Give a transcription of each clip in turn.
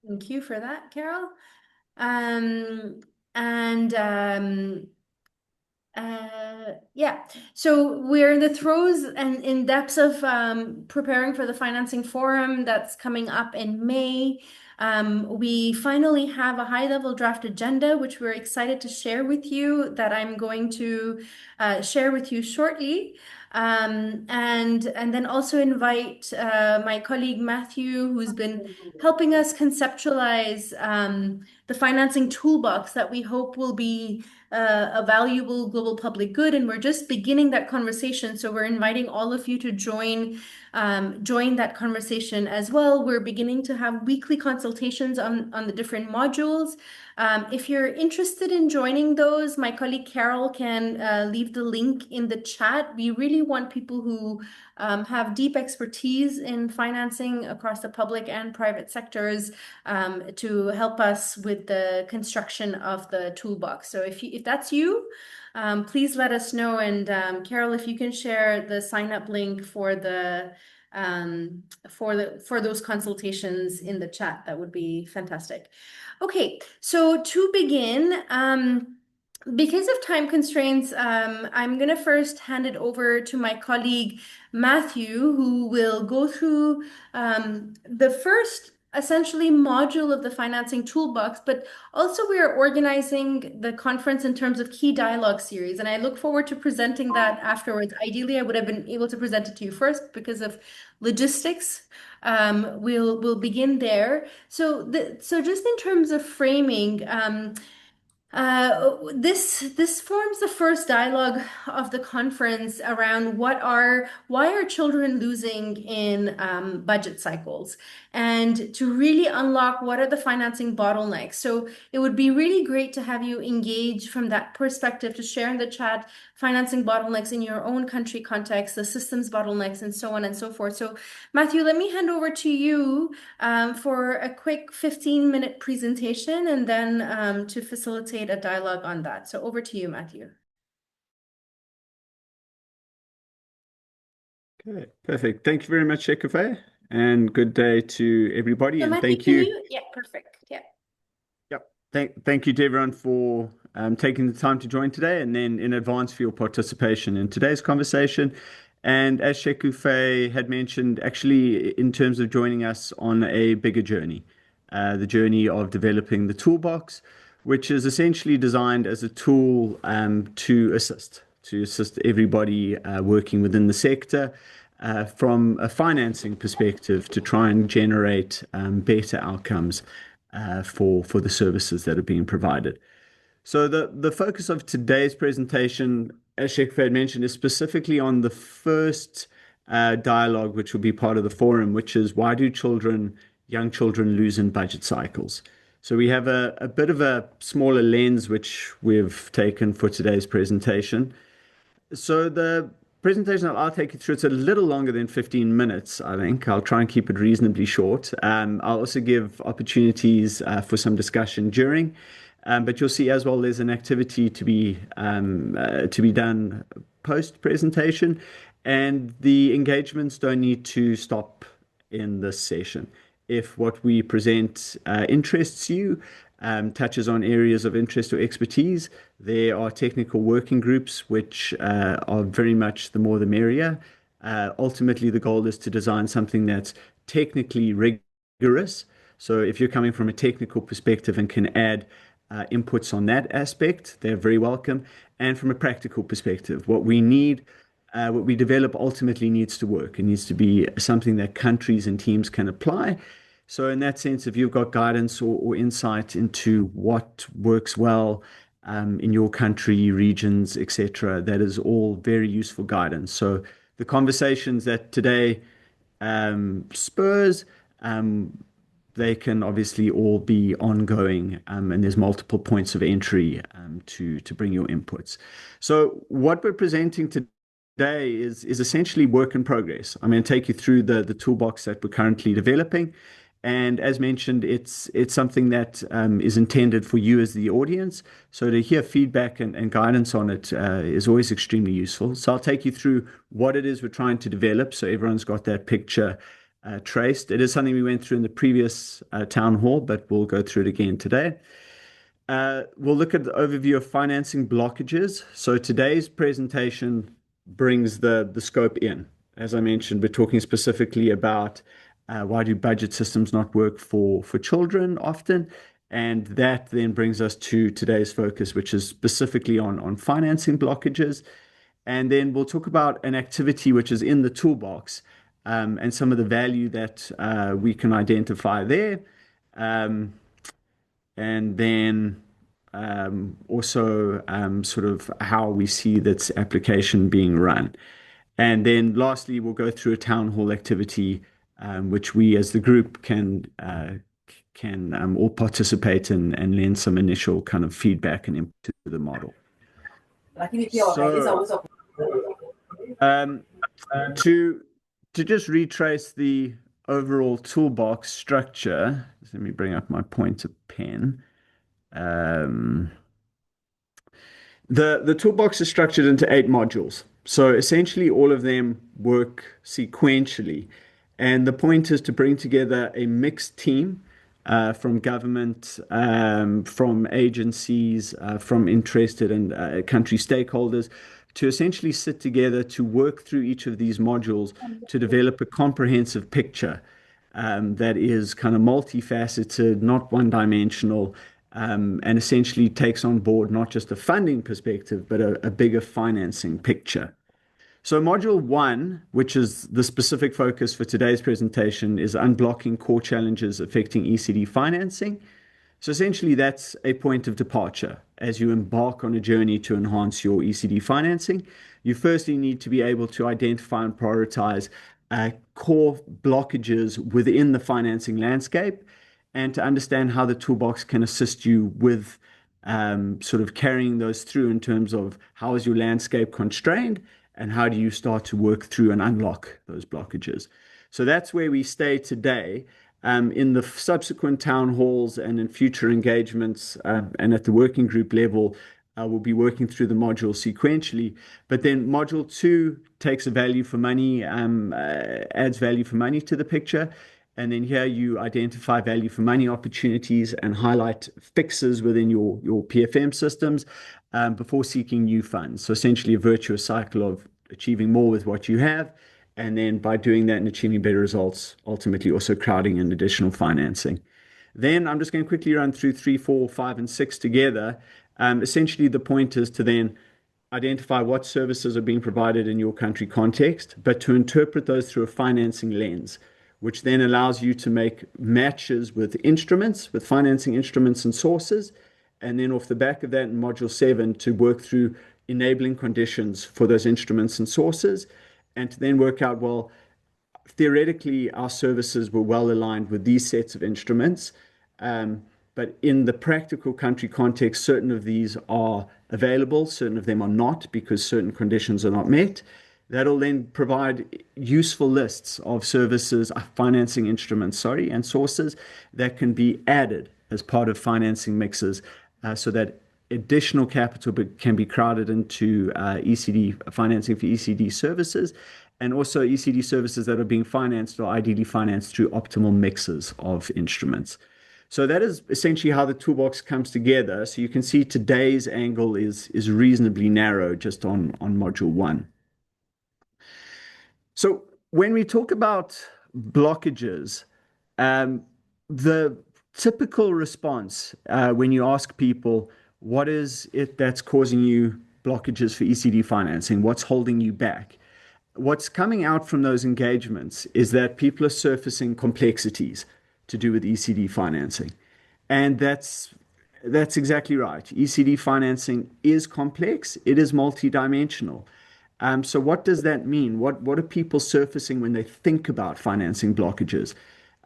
Thank you for that, Carol. Um, and yeah, so we're in the throes and in depths of preparing for the financing forum that's coming up in May. We finally have a high-level draft agenda, which we're excited to share with you, that I'm going to share with you shortly. And then also invite my colleague Matthew, who's been helping us conceptualize the financing toolbox that we hope will be a valuable global public good. And we're just beginning that conversation. So we're inviting all of you to join that conversation as well. We're beginning to have weekly consultations on the different modules. If you're interested in joining those, my colleague Carol can leave the link in the chat. We really want people who have deep expertise in financing across the public and private sectors to help us with the construction of the toolbox. So if that's you, please let us know. And Carol, if you can share the sign up link for for those consultations in the chat, that would be fantastic. Okay, so to begin, because of time constraints, I'm going to first hand it over to my colleague Matthew, who will go through the first essentially module of the financing toolbox, but also we are organizing the conference in terms of key dialogue series, and I look forward to presenting that afterwards. Ideally, I would have been able to present it to you first because of logistics. We'll begin there. So just in terms of framing, this forms the first dialogue of the conference around why are children losing in budget cycles, and to really unlock what are the financing bottlenecks. So it would be really great to have you engage from that perspective, to share in the chat financing bottlenecks in your own country context, the systems bottlenecks, and so on and so forth. So Matthew, let me hand over to you for a quick 15-minute presentation, and then to facilitate a dialogue on that. So over to you, Matthew. Okay, perfect. Thank you very much, Shekufe, and good day to everybody. So And Matthew, thank can you. you? Yeah, perfect. Yeah. Yep. Thank you to everyone for taking the time to join today, and then in advance for your participation in today's conversation. And as Shekufe had mentioned, actually, in terms of joining us on a bigger journey, the journey of developing the toolbox, which is essentially designed as a tool to assist everybody working within the sector from a financing perspective to try and generate better outcomes for the services that are being provided. So the focus of today's presentation, as Sheikh had mentioned, is specifically on the first dialogue, which will be part of the forum, which is why do young children lose in budget cycles? So we have a bit of a smaller lens which we've taken for today's presentation. So the presentation that I'll take you through, it's a little longer than 15 minutes, I think. I'll try and keep it reasonably short. I'll also give opportunities for some discussion during. But you'll see as well there's an activity to be done post presentation, and the engagements don't need to stop in this session. If what we present interests you, touches on areas of interest or expertise, there are technical working groups which are very much the more the merrier. Ultimately, the goal is to design something that's technically rigorous. So if you're coming from a technical perspective and can add inputs on that aspect, they're very welcome. And from a practical perspective, what we develop ultimately needs to work. It needs to be something that countries and teams can apply. So in that sense, if you've got guidance or insight into what works well in your country, regions, etc., that is all very useful guidance. So the conversations that today spurs, they can obviously all be ongoing, and there's multiple points of entry to bring your inputs. So what we're presenting today is essentially work in progress. I'm going to take you through the toolbox that we're currently developing. And as mentioned, it's something that is intended for you as the audience. So to hear feedback and guidance on it is always extremely useful. So I'll take you through what it is we're trying to develop, so everyone's got that picture traced. It is something we went through in the previous town hall, but we'll go through it again today. We'll look at the overview of financing blockages. So today's presentation brings the scope in. As I mentioned, we're talking specifically about why do budget systems not work for children often. And that then brings us to today's focus, which is specifically on financing blockages. And then we'll talk about an activity which is in the toolbox and some of the value that we can identify there. Um, and then also sort of how we see this application being run. And then lastly, we'll go through a town hall activity, which we as the group can all participate in and lend some initial kind of feedback and input to the model. So um, to just retrace the overall toolbox structure, let me bring up my pointer pen. The toolbox is structured into 8 modules. So essentially all of them work sequentially. And the point is to bring together a mixed team from government, from agencies, from interested and country stakeholders to essentially sit together to work through each of these modules to develop a comprehensive picture that is kind of multifaceted, not one-dimensional, and essentially takes on board not just a funding perspective, but a bigger financing picture. So module 1, which is the specific focus for today's presentation, is unblocking core challenges affecting ECD financing. So essentially that's a point of departure. As you embark on a journey to enhance your ECD financing, you firstly need to be able to identify and prioritize core blockages within the financing landscape and to understand how the toolbox can assist you with sort of carrying those through in terms of how is your landscape constrained and how do you start to work through and unlock those blockages. So that's where we stay today. In the subsequent town halls and in future engagements and at the working group level, we'll be working through the module sequentially. But then module 2 takes a value for money, adds value for money to the picture. And then here you identify value for money opportunities and highlight fixes within your PFM systems before seeking new funds. So essentially a virtuous cycle of achieving more with what you have. And then by doing that and achieving better results, ultimately also crowding in additional financing. Then I'm just going to quickly run through 3, 4, 5, and 6 together. Essentially, the point is to then identify what services are being provided in your country context, but to interpret those through a financing lens, which then allows you to make matches with instruments, with financing instruments and sources. And then off the back of that in module 7 to work through enabling conditions for those instruments and sources and to then work out, well, theoretically, our services were well aligned with these sets of instruments. But in the practical country context, certain of these are available, certain of them are not because certain conditions are not met. That'll then provide useful lists of services, financing instruments, and sources that can be added as part of financing mixes so that additional capital can be crowded into ECD financing for ECD services and also ECD services that are being financed or ideally financed through optimal mixes of instruments. So that is essentially how the toolbox comes together. So you can see today's angle is reasonably narrow just on module 1. So when we talk about blockages, the typical response when you ask people, what is it that's causing you blockages for ECD financing? What's holding you back? What's coming out from those engagements is that people are surfacing complexities to do with ECD financing. And that's exactly right. ECD financing is complex. It is multidimensional. So what does that mean? What are people surfacing when they think about financing blockages?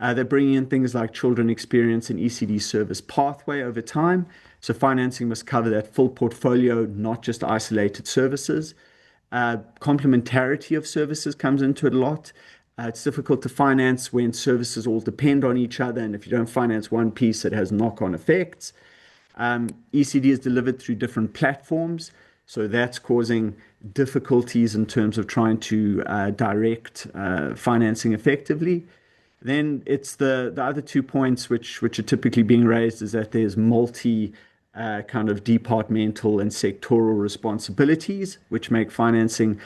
They're bringing in things like children experience an ECD service pathway over time. So financing must cover that full portfolio, not just isolated services. Complementarity of services comes into it a lot. It's difficult to finance when services all depend on each other. And if you don't finance one piece, it has knock-on effects. ECD is delivered through different platforms. So that's causing difficulties in terms of trying to direct financing effectively. Then it's the other 2 points which are typically being raised is that there's multi kind of departmental and sectoral responsibilities, which make financing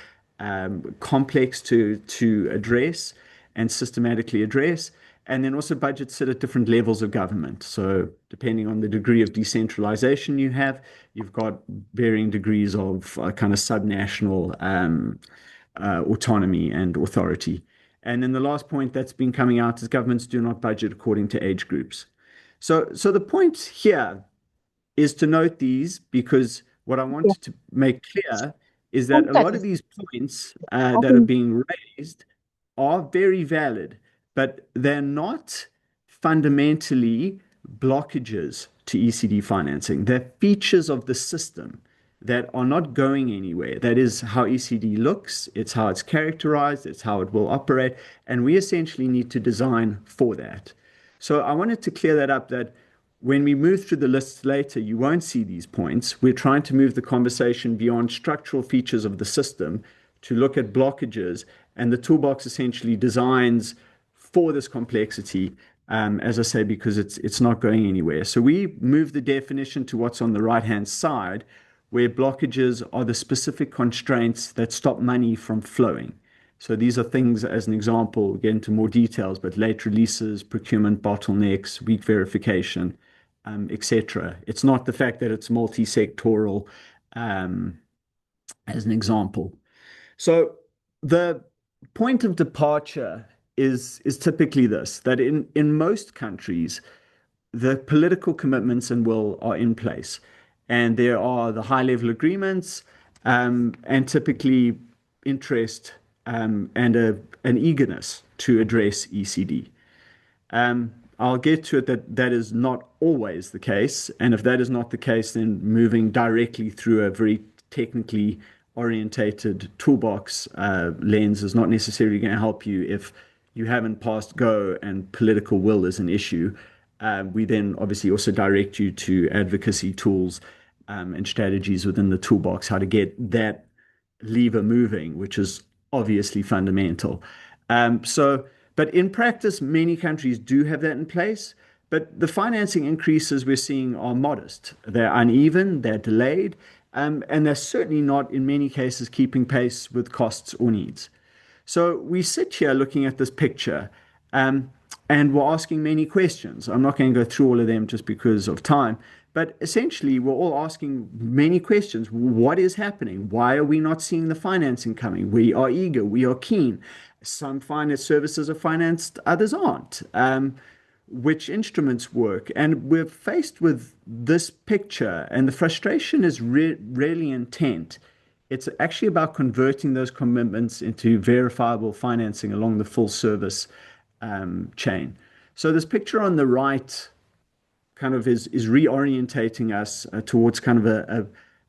complex to address and systematically address. And then also budgets sit at different levels of government. So depending on the degree of decentralization you have, you've got varying degrees of kind of subnational autonomy and authority. And then the last point that's been coming out is governments do not budget according to age groups. So the point here is to note these because what I wanted to make clear is that a lot of these points that are being raised are very valid, but they're not fundamentally blockages to ECD financing. They're features of the system that are not going anywhere. That is how ECD looks, it's how it's characterized, it's how it will operate, and we essentially need to design for that. So I wanted to clear that up that when we move through the lists later, you won't see these points. We're trying to move the conversation beyond structural features of the system to look at blockages, and the toolbox essentially designs for this complexity, as I say, because it's not going anywhere. So we move the definition to what's on the right-hand side, where blockages are the specific constraints that stop money from flowing. So these are things, as an example, we'll get into more details, but late releases, procurement bottlenecks, weak verification, etc. It's not the fact that it's multi-sectoral, as an example. So the point of departure is typically this, that in most countries, the political commitments and will are in place. And there are the high level agreements and typically interest and an eagerness to address ECD. I'll get to it that that is not always the case. And if that is not the case, then moving directly through a very technically orientated toolbox lens is not necessarily going to help you if you haven't passed go and political will is an issue. We then obviously also direct you to advocacy tools and strategies within the toolbox, how to get that lever moving, which is obviously fundamental. But in practice, many countries do have that in place. But the financing increases we're seeing are modest. They're uneven, they're delayed, and they're certainly not, in many cases, keeping pace with costs or needs. So we sit here looking at this picture, and we're asking many questions. I'm not going to go through all of them just because of time, but essentially, we're all asking many questions. What is happening? Why are we not seeing the financing coming? We are eager, we are keen. Some finance services are financed, others aren't. Which instruments work? And we're faced with this picture, and the frustration is really intent. It's actually about converting those commitments into verifiable financing along the full service chain. So this picture on the right kind of is reorientating us towards kind of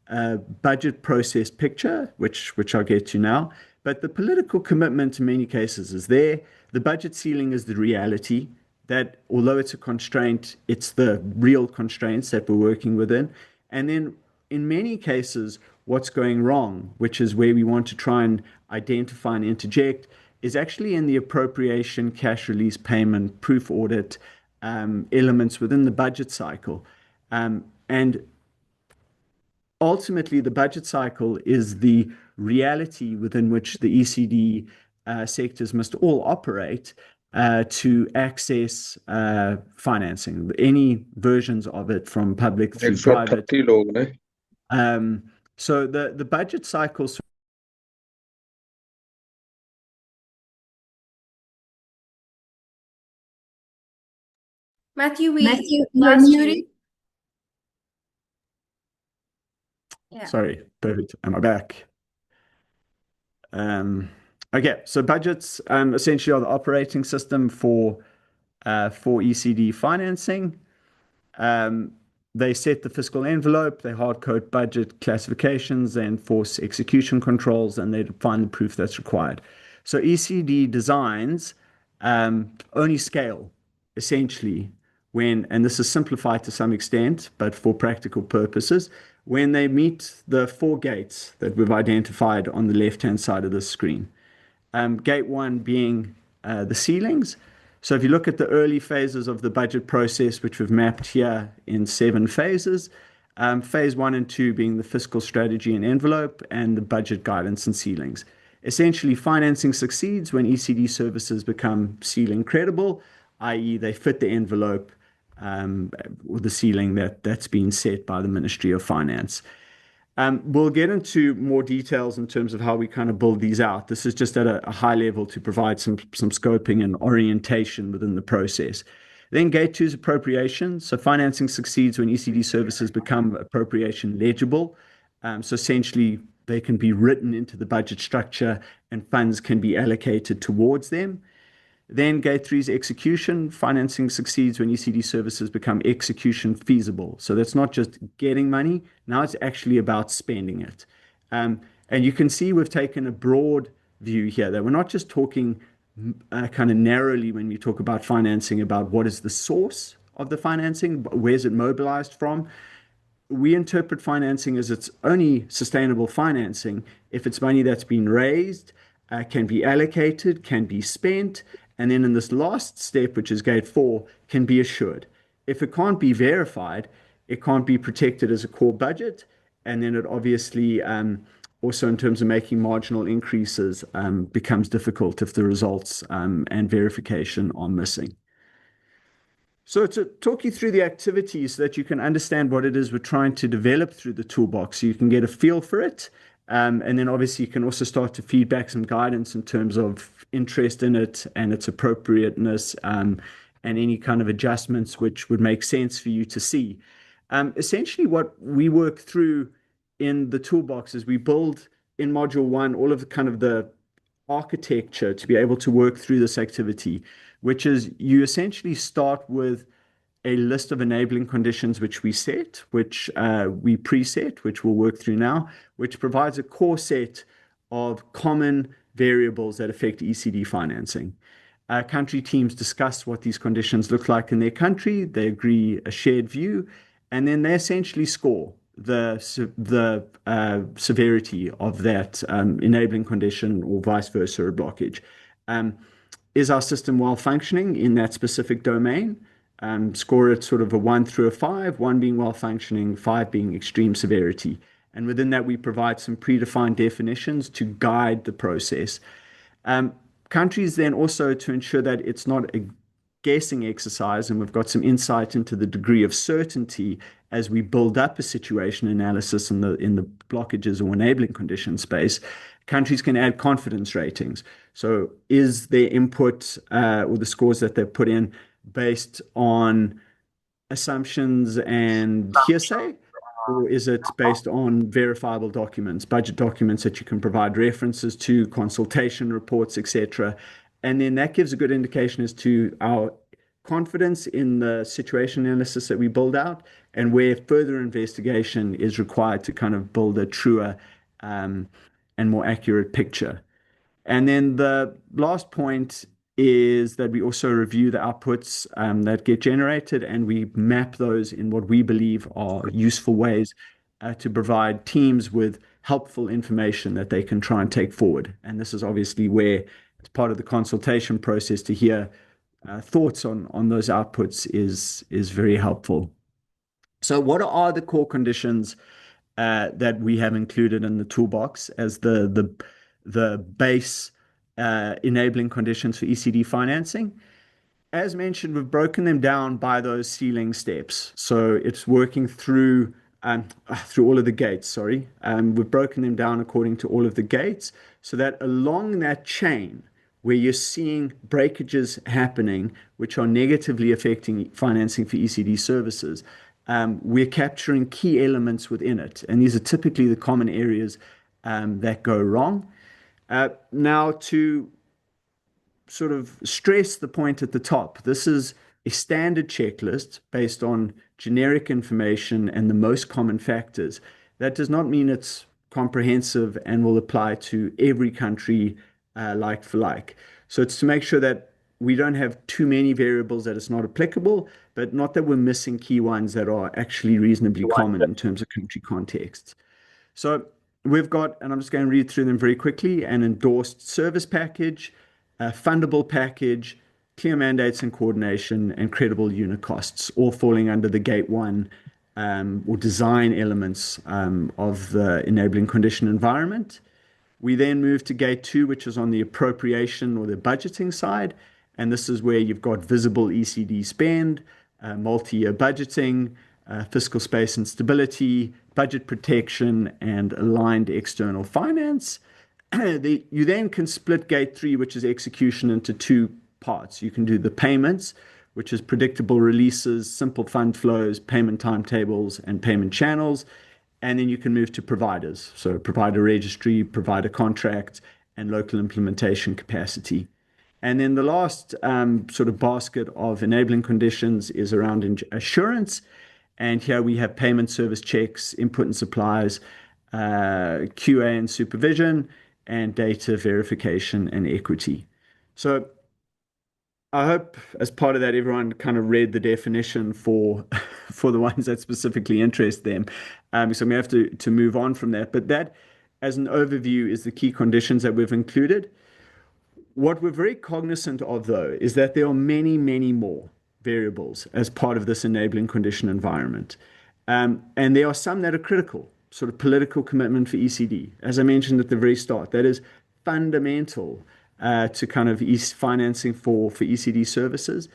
a budget process picture, which I'll get to now. But the political commitment in many cases is there. The budget ceiling is the reality that although it's a constraint, it's the real constraints that we're working within. And then in many cases, what's going wrong, which is where we want to try and identify and interject, is actually in the appropriation, cash release payment, proof audit elements within the budget cycle. And ultimately, the budget cycle is the reality within which the ECD sectors must all operate to access financing, any versions of it from public through private. Um, so the budget cycle. Matthew, we Matthew, you're lost muted. you. Yeah. Sorry, perfect. Am I back? Okay, so budgets essentially are the operating system for ECD financing. They set the fiscal envelope, they hard code budget classifications, they enforce execution controls, and they define the proof that's required. So ECD designs only scale essentially when, and this is simplified to some extent, but for practical purposes, when they meet the four gates that we've identified on the left-hand side of the screen. Gate one being the ceilings. So if you look at the early phases of the budget process, which we've mapped here in 7 phases, phase 1 and 2 being the fiscal strategy and envelope and the budget guidance and ceilings. Essentially, financing succeeds when ECD services become ceiling credible, i.e., they fit the envelope or the ceiling that's been set by the Ministry of Finance. We'll get into more details in terms of how we kind of build these out. This is just at a high level to provide some scoping and orientation within the process. Then gate 2 is appropriation. So financing succeeds when ECD services become appropriation legible. So essentially, they can be written into the budget structure and funds can be allocated towards them. Then gate 3 is execution. Financing succeeds when ECD services become execution feasible. So that's not just getting money. Now it's actually about spending it. And you can see we've taken a broad view here that we're not just talking kind of narrowly when we talk about financing about what is the source of the financing, where's it mobilized from. We interpret financing as it's only sustainable financing if it's money that's been raised, can be allocated, can be spent, and then in this last step, which is gate 4, can be assured. If it can't be verified, it can't be protected as a core budget, and then it obviously also in terms of making marginal increases becomes difficult if the results and verification are missing. So to talk you through the activities so that you can understand what it is we're trying to develop through the toolbox, so you can get a feel for it. And then obviously you can also start to feedback some guidance in terms of interest in it and its appropriateness and any kind of adjustments which would make sense for you to see. Essentially, what we work through in the toolbox is we build in module 1 all of the kind of the architecture to be able to work through this activity, which is you essentially start with a list of enabling conditions which we set, which we preset, which we'll work through now, which provides a core set of common variables that affect ECD financing. Country teams discuss what these conditions look like in their country, they agree a shared view, and then they essentially score the severity of that enabling condition or vice versa, a blockage. Is our system well functioning in that specific domain? Score it sort of a 1 through a 5, 1 being well functioning, 5 being extreme severity. And within that, we provide some predefined definitions to guide the process. Countries then also, to ensure that it's not a guessing exercise, and we've got some insight into the degree of certainty as we build up a situation analysis in the blockages or enabling condition space, countries can add confidence ratings. So is their input or the scores that they've put in based on assumptions and hearsay, or is it based on verifiable documents, budget documents that you can provide references to, consultation reports, etc.? And then that gives a good indication as to our confidence in the situation analysis that we build out and where further investigation is required to kind of build a truer and more accurate picture. And then the last point is that we also review the outputs that get generated and we map those in what we believe are useful ways to provide teams with helpful information that they can try and take forward. And this is obviously where, as part of the consultation process, to hear thoughts on those outputs is very helpful. So what are the core conditions that we have included in the toolbox as the base enabling conditions for ECD financing? As mentioned, we've broken them down by those ceiling steps. So it's working through all of the gates, sorry. We've broken them down according to all of the gates so that along that chain where you're seeing breakages happening, which are negatively affecting financing for ECD services, we're capturing key elements within it. And these are typically the common areas that go wrong. Now, to sort of stress the point at the top, this is a standard checklist based on generic information and the most common factors. That does not mean it's comprehensive and will apply to every country like for like. So it's to make sure that we don't have too many variables that it's not applicable, but not that we're missing key ones that are actually reasonably common in terms of country contexts. So we've got, and I'm just going to read through them very quickly, an endorsed service package, a fundable package, clear mandates and coordination, and credible unit costs, all falling under the gate one or design elements of the enabling condition environment. We then move to gate two, which is on the appropriation or the budgeting side. And this is where you've got visible ECD spend, multi-year budgeting, fiscal space and stability, budget protection, and aligned external finance. You then can split gate three, which is execution, into two parts. You can do the payments, which is predictable releases, simple fund flows, payment timetables, and payment channels. And then you can move to providers. So provider registry, provider contract, and local implementation capacity. And then the last sort of basket of enabling conditions is around assurance. And here we have payment service checks, input and supplies, QA and supervision, and data verification and equity. So I hope as part of that, everyone kind of read the definition for for the ones that specifically interest them. So we have to move on from that. But that, as an overview, is the key conditions that we've included. What we're very cognizant of, though, is that there are many, many more variables as part of this enabling condition environment. And there are some that are critical, sort of political commitment for ECD. As I mentioned at the very start, that is fundamental to kind of financing for ECD services.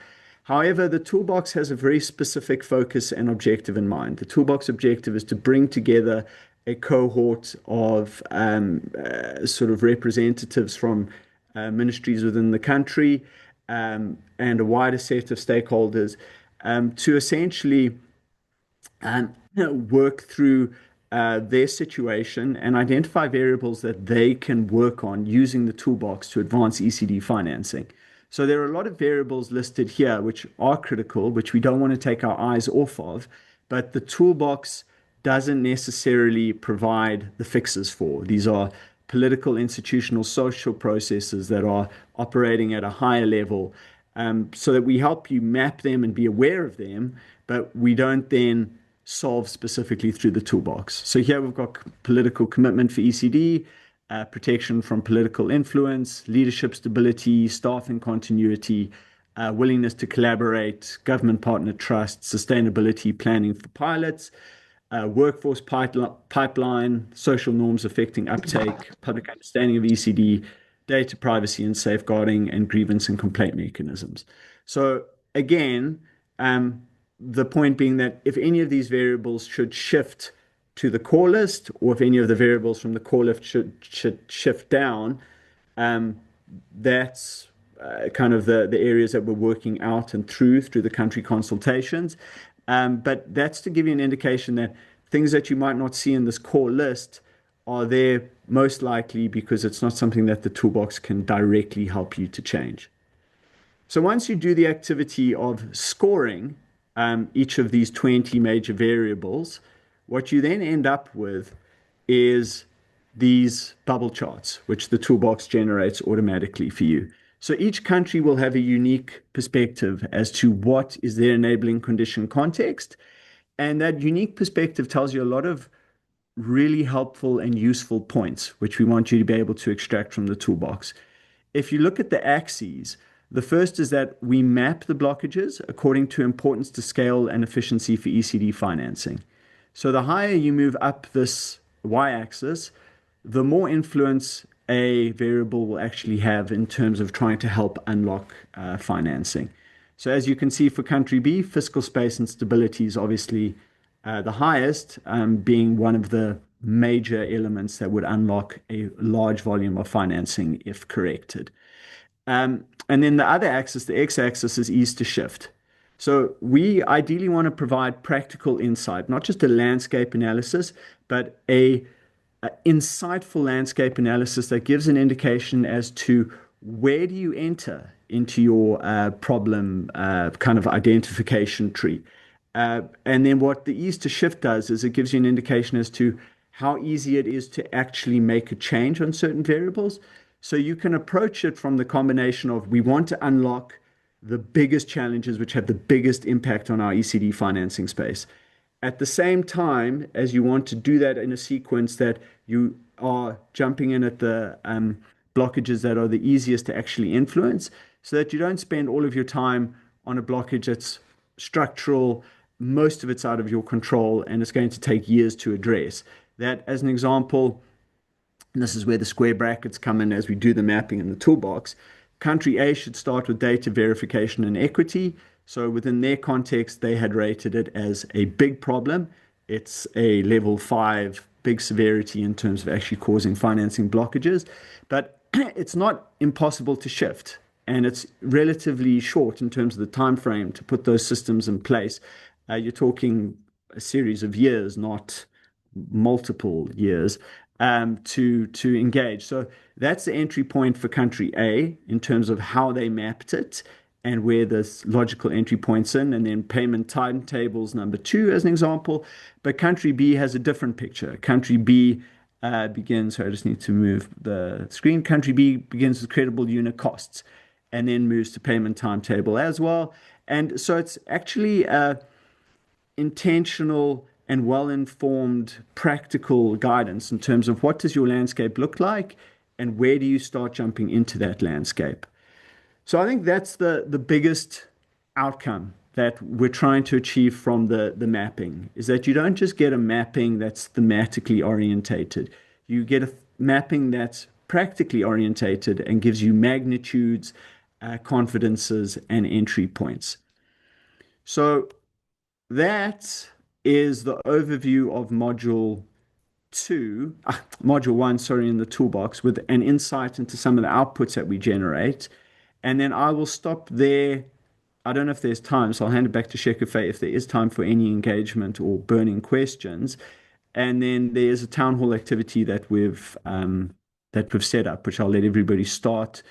However, the toolbox has a very specific focus and objective in mind. The toolbox objective is to bring together a cohort of sort of representatives from ministries within the country and a wider set of stakeholders to essentially work through their situation and identify variables that they can work on using the toolbox to advance ECD financing. So there are a lot of variables listed here which are critical, which we don't want to take our eyes off of, but the toolbox doesn't necessarily provide the fixes for. These are political, institutional, social processes that are operating at a higher level so that we help you map them and be aware of them, but we don't then solve specifically through the toolbox. So here we've got political commitment for ECD, protection from political influence, leadership stability, staffing continuity, willingness to collaborate, government partner trust, sustainability planning for pilots, workforce pipeline, social norms affecting uptake, public understanding of ECD, data privacy and safeguarding, and grievance and complaint mechanisms. So again, the point being that if any of these variables should shift to the core list, or if any of the variables from the core list should shift down, that's kind of the areas that we're working out and through the country consultations. But that's to give you an indication that things that you might not see in this core list are there most likely because it's not something that the toolbox can directly help you to change. So once you do the activity of scoring each of these 20 major variables, what you then end up with is these bubble charts, which the toolbox generates automatically for you. So each country will have a unique perspective as to what is their enabling condition context. And that unique perspective tells you a lot of really helpful and useful points, which we want you to be able to extract from the toolbox. If you look at the axes, the first is that we map the blockages according to importance to scale and efficiency for ECD financing. So the higher you move up this y-axis, the more influence a variable will actually have in terms of trying to help unlock financing. So as you can see for country B, fiscal space and stability is obviously the highest, being one of the major elements that would unlock a large volume of financing if corrected. And then the other axis, the x-axis, is ease to shift. So we ideally want to provide practical insight, not just a landscape analysis, but a insightful landscape analysis that gives an indication as to where do you enter into your problem kind of identification tree. And then what the ease to shift does is it gives you an indication as to how easy it is to actually make a change on certain variables. So you can approach it from the combination of we want to unlock the biggest challenges which have the biggest impact on our ECD financing space. At the same time as you want to do that in a sequence that you are jumping in at the blockages that are the easiest to actually influence, so that you don't spend all of your time on a blockage that's structural, most of it's out of your control, and it's going to take years to address. That, as an example, and this is where the square brackets come in as we do the mapping in the toolbox. Country A should start with data verification and equity. So within their context, they had rated it as a big problem. It's a level 5 big severity in terms of actually causing financing blockages, but it's not impossible to shift, and it's relatively short in terms of the time frame to put those systems in place. You're talking a series of years, not multiple years, to engage. So that's the entry point for country A in terms of how they mapped it and where the logical entry points in, and then payment timetables number 2 as an example. But country B has a different picture. Country B begins, so I just need to move the screen. Country B begins with credible unit costs and then moves to payment timetable as well. And so it's actually intentional and well-informed practical guidance in terms of what does your landscape look like and where do you start jumping into that landscape. So I think that's the biggest outcome that we're trying to achieve from the mapping, is that you don't just get a mapping that's thematically orientated. You get a mapping that's practically orientated and gives you magnitudes, confidences, and entry points. So that is the overview of module one, sorry, in the toolbox, with an insight into some of the outputs that we generate. And then I will stop there. I don't know if there's time, so I'll hand it back to Shekufe if there is time for any engagement or burning questions. And then there's a town hall activity that we've set up, which I'll let everybody start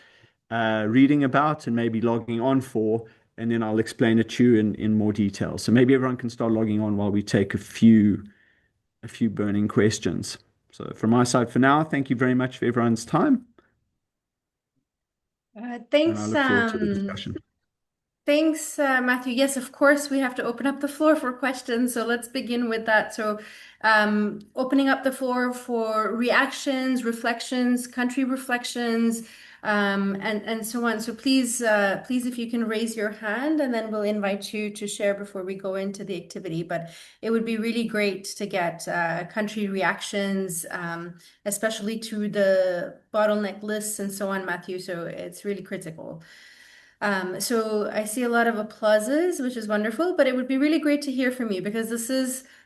reading about and maybe logging on for, and then I'll explain it to you in more detail. So maybe everyone can start logging on while we take a few burning questions. So from my side for now, thank you very much for everyone's time, and I Thanks. look forward to the discussion. Thanks, Matthew. Yes, of course, we have to open up the floor for questions. So let's begin with that. So, opening up the floor for reactions, reflections, country reflections, and so on. So please, if you can raise your hand, and then we'll invite you to share before we go into the activity. But it would be really great to get country reactions, especially to the bottleneck lists and so on, Matthew. So it's really critical. So I see a lot of applauses, which is wonderful, but it would be really great to hear from you, because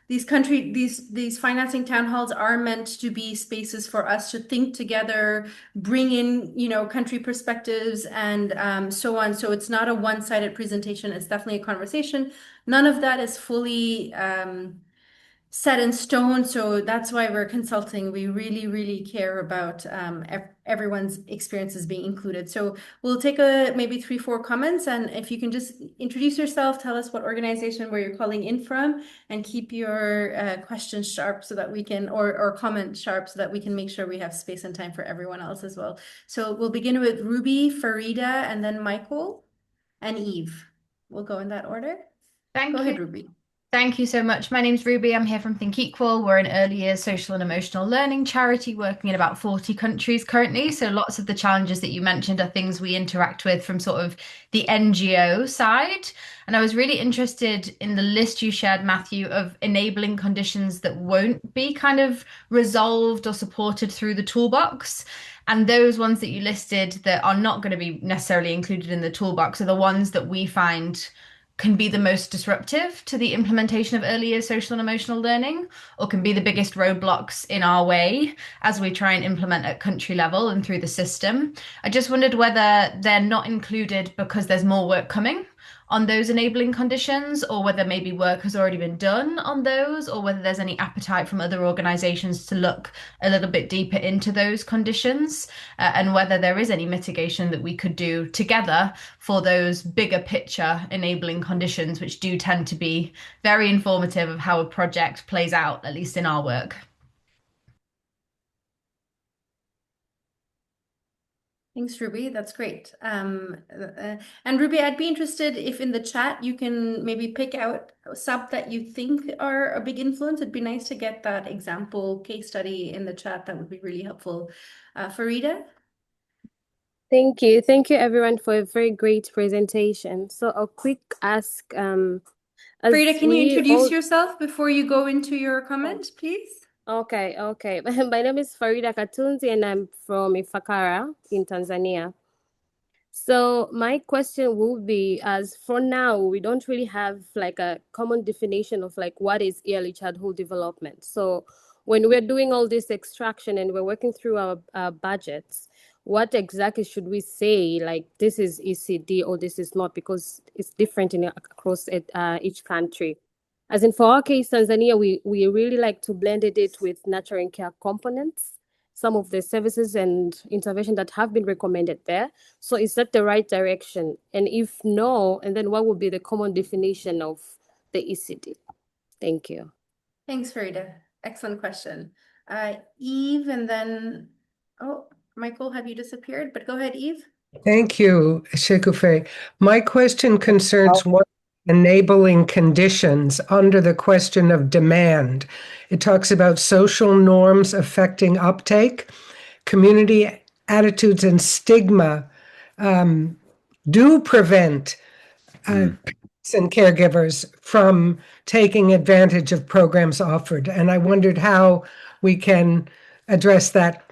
these financing town halls are meant to be spaces for us to think together, bring in, country perspectives, and so on. So it's not a one-sided presentation. It's definitely a conversation. None of that is fully set in stone. So that's why we're consulting. We really, really care about everyone's experiences being included. So we'll take maybe 3, 4 comments. And if you can just introduce yourself, tell us what organization where you're calling in from, and keep your questions sharp so that we can, or comment sharp so that we can make sure we have space and time for everyone else as well. So we'll begin with Ruby, Farida, and then Michael and Eve. We'll go in that order. Go Thank you. ahead, Ruby. Thank you so much. My name's Ruby. I'm here from Think Equal. We're an early years social and emotional learning charity working in about 40 countries currently. So lots of the challenges that you mentioned are things we interact with from sort of the NGO side. And I was really interested in the list you shared, Matthew, of enabling conditions that won't be kind of resolved or supported through the toolbox. And those ones that you listed that are not going to be necessarily included in the toolbox are the ones that we find can be the most disruptive to the implementation of early years social and emotional learning, or can be the biggest roadblocks in our way as we try and implement at country level and through the system. I just wondered whether they're not included because there's more work coming on those enabling conditions, or whether maybe work has already been done on those, or whether there's any appetite from other organizations to look a little bit deeper into those conditions, and whether there is any mitigation that we could do together for those bigger picture enabling conditions, which do tend to be very informative of how a project plays out, at least in our work. Thanks, Ruby. That's great. And Ruby, I'd be interested if in the chat you can maybe pick out sub that you think are a big influence. It'd be nice to get that example case study in the chat. That would be really helpful. Farida? Thank you. Thank you, everyone, for a very great presentation. So a quick ask, Frida, as can you we introduce all, yourself before you go into your comment, please? okay. My name is Farida Katunzi, and I'm from Ifakara in Tanzania. So my question will be, as for now, we don't really have like a common definition of like what is early childhood development. So when we're doing all this extraction and we're working through our budgets, what exactly should we say? Like this is ECD or this is not, because it's different in across each country. As in for our case, Tanzania, we really like to blend it with nurturing care components, some of the services and intervention that have been recommended there. So is that the right direction? And if no, and then what would be the common definition of the ECD? Thank you. Thanks, Farida. Excellent question. Eve, and then, oh, Michael, have you disappeared? But go ahead, Eve. Thank you, Shekufe. My question concerns what enabling conditions under the question of demand. It talks about social norms affecting uptake, community attitudes and stigma do prevent parents and caregivers from taking advantage of programs offered. And I wondered how we can address that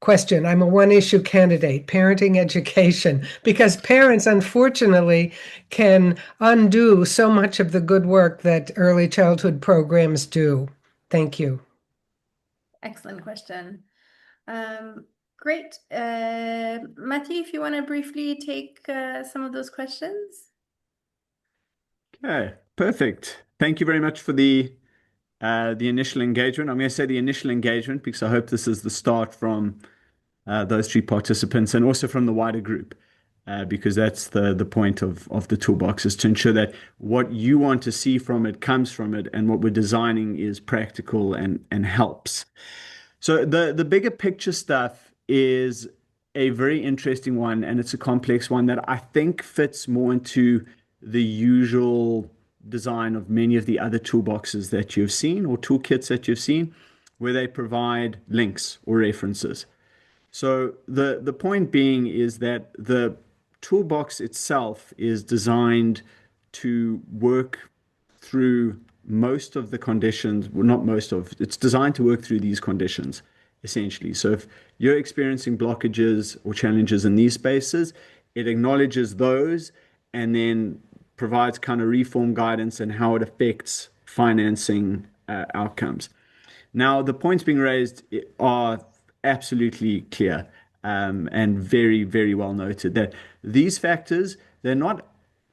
question. I'm a one-issue candidate, parenting education, because parents, unfortunately, can undo so much of the good work that early childhood programs do. Thank you. Excellent question. Great. Matthew, if you want to briefly take some of those questions. Okay, perfect. Thank you very much for the initial engagement. I'm going to say the initial engagement because I hope this is the start from those three participants and also from the wider group, because that's the point of the toolbox, is to ensure that what you want to see from it comes from it, and what we're designing is practical and helps. So the bigger picture stuff is a very interesting one, and it's a complex one that I think fits more into the usual design of many of the other toolboxes that you've seen or toolkits that you've seen, where they provide links or references. So the point being is that the toolbox itself is designed to work through most of the conditions, well, not most of, it's designed to work through these conditions, essentially. So if you're experiencing blockages or challenges in these spaces, it acknowledges those and then provides kind of reform guidance and how it affects financing outcomes. Now, the points being raised are absolutely clear and very, very well noted that these factors, they're not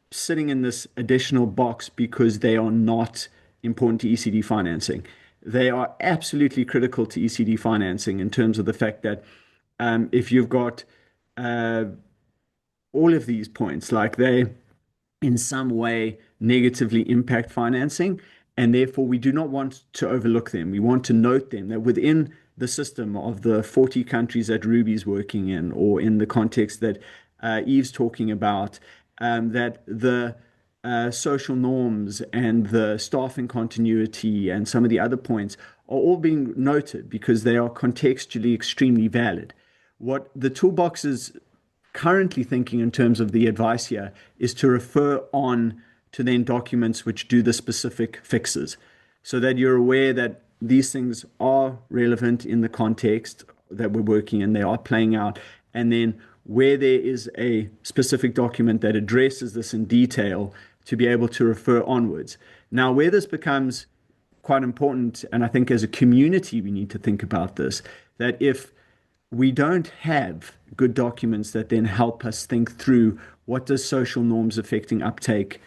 sitting in this additional box because they are not important to ECD financing. They are absolutely critical to ECD financing in terms of the fact that if you've got all of these points, like they in some way negatively impact financing, and therefore we do not want to overlook them. We want to note them, that within the system of the 40 countries that Ruby's working in, or in the context that Eve's talking about, that the social norms and the staffing continuity and some of the other points are all being noted because they are contextually extremely valid. What the toolbox is currently thinking in terms of the advice here is to refer on to then documents which do the specific fixes, so that you're aware that these things are relevant in the context that we're working in, they are playing out, and then where there is a specific document that addresses this in detail, to be able to refer onwards. Now, where this becomes quite important, and I think as a community we need to think about this, that if we don't have good documents that then help us think through what does social norms affecting uptake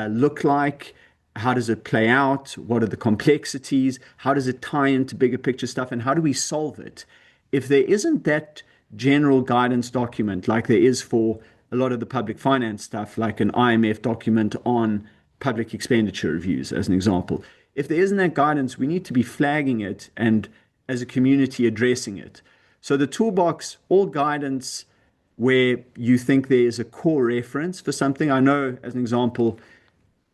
look like, how does it play out, what are the complexities, how does it tie into bigger picture stuff, and how do we solve it? If there isn't that general guidance document like there is for a lot of the public finance stuff, like an IMF document on public expenditure reviews, as an example, if there isn't that guidance, we need to be flagging it and as a community addressing it. So the toolbox, all guidance where you think there is a core reference for something. I know, as an example,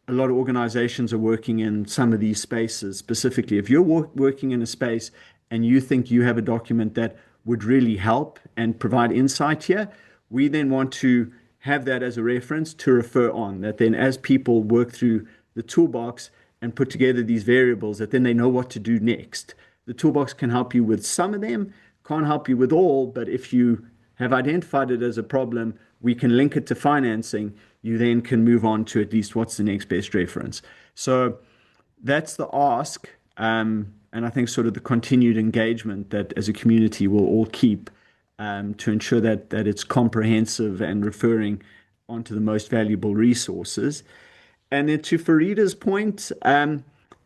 a lot of organizations are working in some of these spaces. Specifically, if you're working in a space and you think you have a document that would really help and provide insight here, we then want to have that as a reference to refer on, that then as people work through the toolbox and put together these variables, that then they know what to do next. The toolbox can help you with some of them, can't help you with all, but if you have identified it as a problem, we can link it to financing. You then can move on to at least what's the next best reference. So that's the ask. And I think sort of the continued engagement that as a community we'll all keep to ensure that it's comprehensive and referring onto the most valuable resources. And then to Farida's point,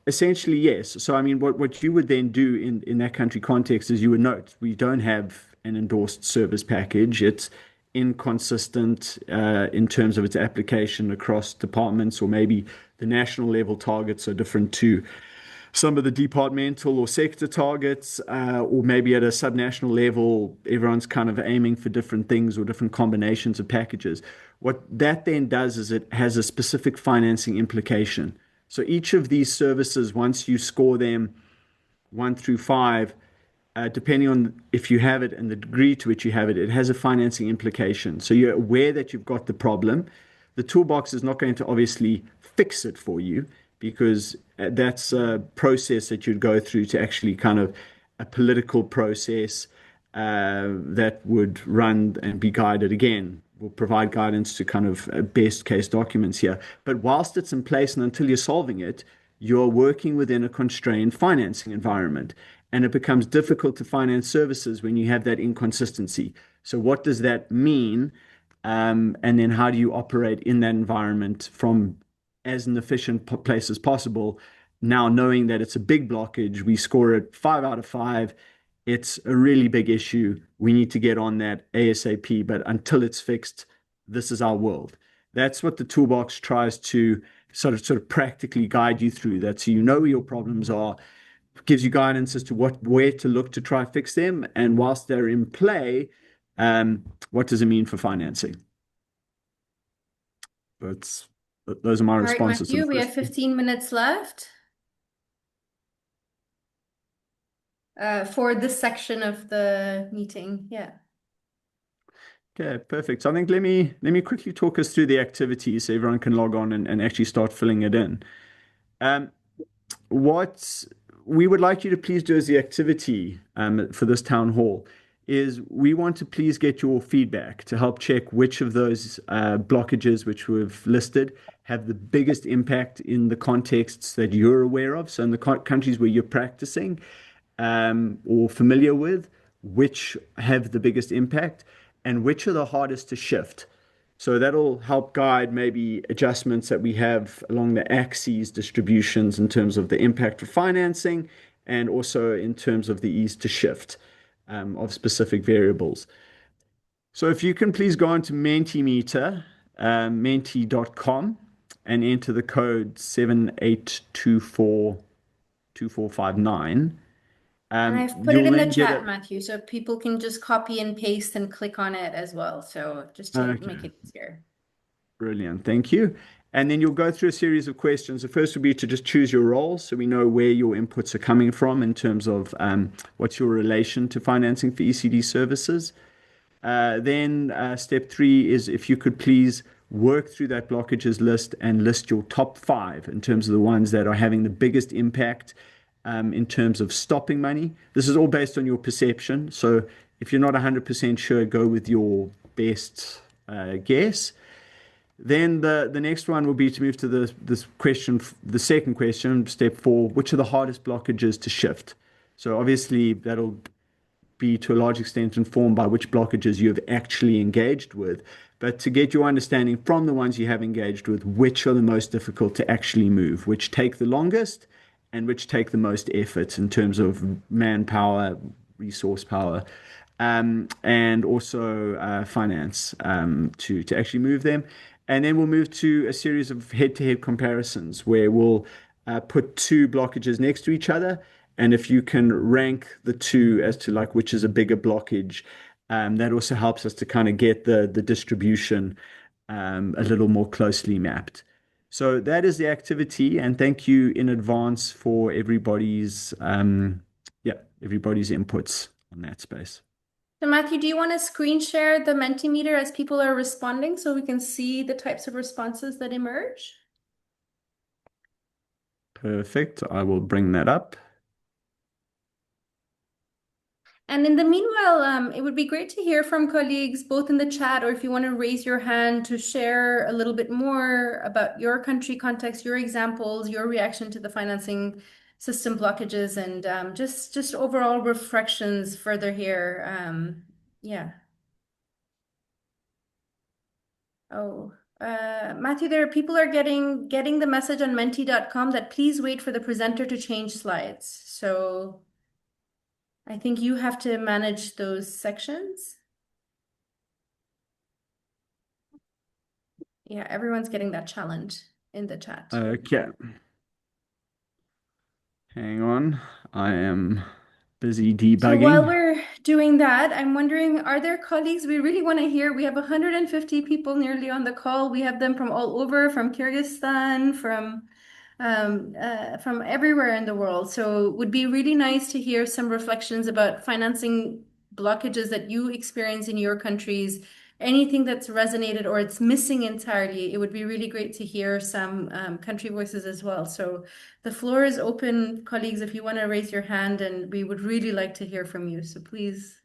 essentially, yes. So, I mean, what you would then do in that country context is you would note we don't have an endorsed service package. It's inconsistent in terms of its application across departments, or maybe the national level targets are different to some of the departmental or sector targets, or maybe at a subnational level, everyone's kind of aiming for different things or different combinations of packages. What that then does is it has a specific financing implication. So each of these services, once you score them 1 through 5, depending on if you have it and the degree to which you have it, it has a financing implication. So you're aware that you've got the problem. The toolbox is not going to obviously fix it for you, because that's a process that you'd go through to actually kind of a political process that would run and be guided again. Will provide guidance to kind of best case documents here. But whilst it's in place and until you're solving it, you're working within a constrained financing environment. And it becomes difficult to finance services when you have that inconsistency. So what does that mean? And then how do you operate in that environment from as an efficient place as possible? Now, knowing that it's a big blockage, we score it 5 out of 5. It's a really big issue. We need to get on that ASAP, but until it's fixed, this is our world. That's what the toolbox tries to sort of practically guide you through. That so you know where your problems are, gives you guidance as to where to look to try fix them, and whilst they're in play, what does it mean for financing? Those are my responses. All right, Matthew, we have 15 minutes left for this section of the meeting. Yeah. Okay, perfect. So I think let me quickly talk us through the activities so everyone can log on and actually start filling it in. What we would like you to please do as the activity for this town hall is we want to please get your feedback to help check which of those blockages which we've listed have the biggest impact in the contexts that you're aware of. So in the countries where you're practicing or familiar with, which have the biggest impact and which are the hardest to shift. So that'll help guide maybe adjustments that we have along the axes distributions in terms of the impact for financing and also in terms of the ease to shift of specific variables. So if you can please go on to Mentimeter, menti.com, and enter the code 78242459. And I've put it in the chat, Matthew, so people can just copy and paste and click on it as well. So just to make it easier. Brilliant. Thank you. And then you'll go through a series of questions. The first would be to just choose your role so we know where your inputs are coming from in terms of what's your relation to financing for ECD services. Then step 3 is if you could please work through that blockages list and list your top 5 in terms of the ones that are having the biggest impact in terms of stopping money. This is all based on your perception. So if you're not 100% sure, go with your best guess. Then the next one will be to move to this question, the second question, step 4, which are the hardest blockages to shift? So obviously that'll be to a large extent informed by which blockages you have actually engaged with. But to get your understanding from the ones you have engaged with, which are the most difficult to actually move, which take the longest, and which take the most effort in terms of manpower, resource power, and also finance to actually move them. And then we'll move to a series of head-to-head comparisons where we'll put 2 blockages next to each other. And if you can rank the 2 as to like which is a bigger blockage, that also helps us to kind of get the distribution a little more closely mapped. So that is the activity, and thank you in advance for everybody's inputs on that space. So Matthew, do you want to screen share the Mentimeter as people are responding so we can see the types of responses that emerge? Perfect. I will bring that up. And in the meanwhile, it would be great to hear from colleagues, both in the chat or if you want to raise your hand to share a little bit more about your country context, your examples, your reaction to the financing system blockages, and just overall reflections further here. Yeah. Oh, Matthew, people are getting the message on menti.com that please wait for the presenter to change slides. So I think you have to manage those sections. Yeah, everyone's getting that challenge in the chat. Okay. Hang on. I am busy So while debugging. we're doing that, I'm wondering, are there colleagues we really want to hear? We have 150 people nearly on the call. We have them from all over, from Kyrgyzstan, from everywhere in the world. So it would be really nice to hear some reflections about financing blockages that you experience in your countries, anything that's resonated or it's missing entirely. It would be really great to hear some country voices as well. So the floor is open, colleagues, if you want to raise your hand, and we would really like to hear from you. So please,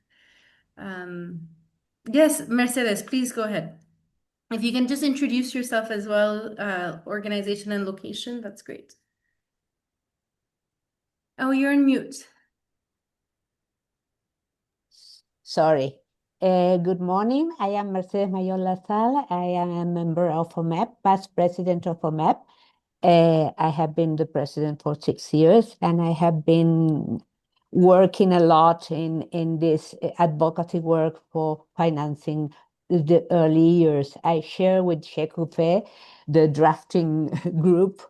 yes, Mercedes, please go ahead. If you can just introduce yourself as well, organization and location, that's great. Oh, you're on mute. Sorry. Good morning. I am Mercedes Mayor Lazal. I am a member of OMEP, past president of OMEP. I have been the president for 6 years, and I have been working a lot in this advocacy work for financing the early years. I share with Shekufe the drafting group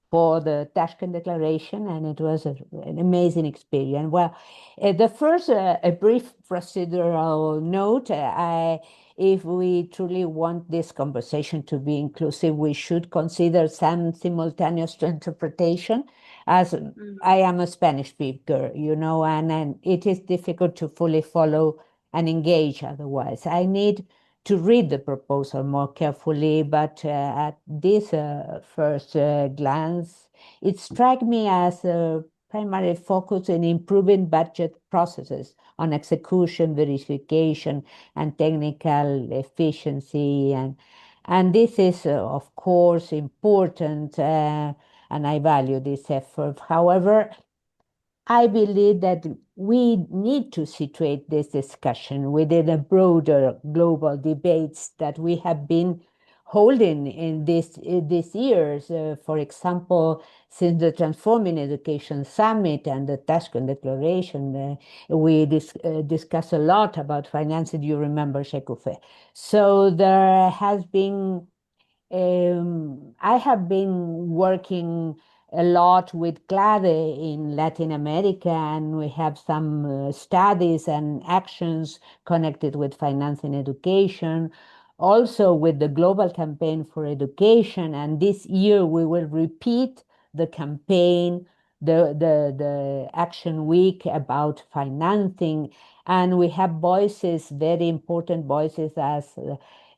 for the Tashkent Declaration, and it was an amazing experience. Well, the first, a brief procedural note. If we truly want this conversation to be inclusive, we should consider some simultaneous interpretation, as I am a Spanish speaker, and it is difficult to fully follow and engage otherwise. I need to read the proposal more carefully, but at this first glance, it struck me as a primary focus in improving budget processes on execution, verification, and technical efficiency. And this is, of course, important, and I value this effort. However, I believe that we need to situate this discussion within a broader global debates that we have been holding in these years. For example, since the Transforming Education Summit and the Tashkent Declaration, we discuss a lot about financing. You remember, Shekufe. So there has been I have been working a lot with CLADE in Latin America, and we have some studies and actions connected with financing education, also with the Global Campaign for Education. And this year we will repeat the campaign, the Action Week about financing. And we have voices, very important voices, as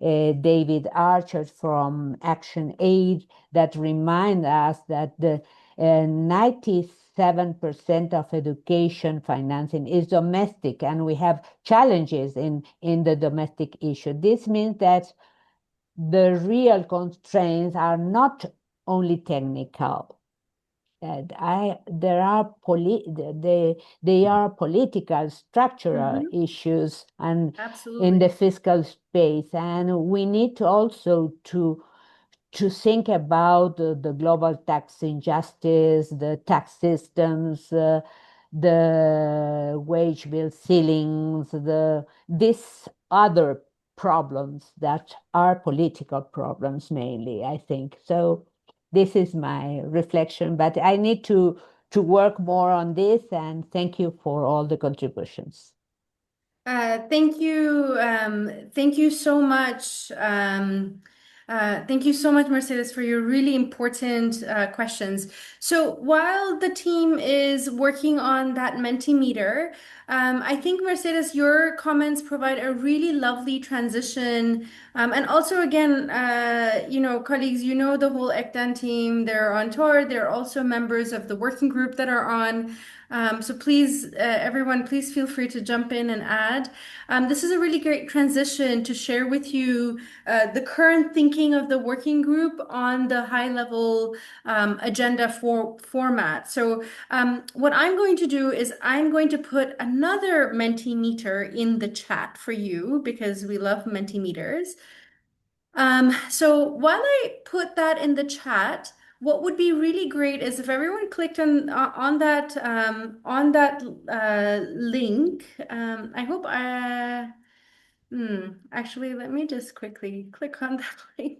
David Archer from Action Aid, that remind us that the 97% of education financing is domestic, and we have challenges in the domestic issue. This means that the real constraints are not only technical. They are political, structural issues, and Absolutely. in the fiscal space. And we need to also to think about the global tax injustice, the tax systems, the wage bill ceilings, these other problems that are political problems mainly, I think. So this is my reflection, but I need to work more on this, and thank you for all the contributions. Thank you. Thank you so much. Thank you so much, Mercedes, for your really important questions. So while the team is working on that Mentimeter, I think, Mercedes, your comments provide a really lovely transition. And also, again, colleagues, the whole ECDAN team, they're on tour. They're also members of the working group that are on. So please, everyone, please feel free to jump in and add. This is a really great transition to share with you the current thinking of the working group on the high level agenda format. So what I'm going to do is I'm going to put another Mentimeter in the chat for you because we love Mentimeters. So while I put that in the chat, what would be really great is if everyone clicked on that link. I hope actually, let me just quickly click on that link.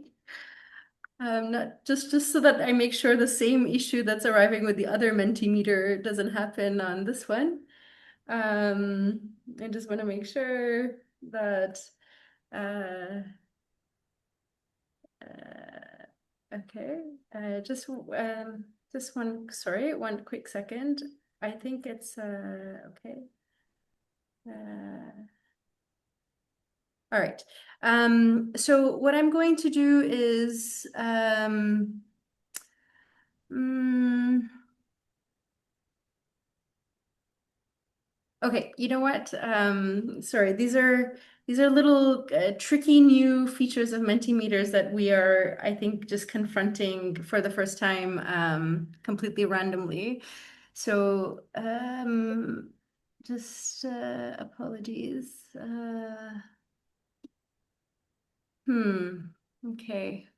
Not just so that I make sure the same issue that's arriving with the other Mentimeter doesn't happen on this one. I just want to make sure that okay. Just one quick second. I think it's okay. All right. So what I'm going to do is okay, you know what? Sorry, these are little tricky new features of Mentimeters that we are, I think, just confronting for the first time completely randomly. So just apologies. Okay.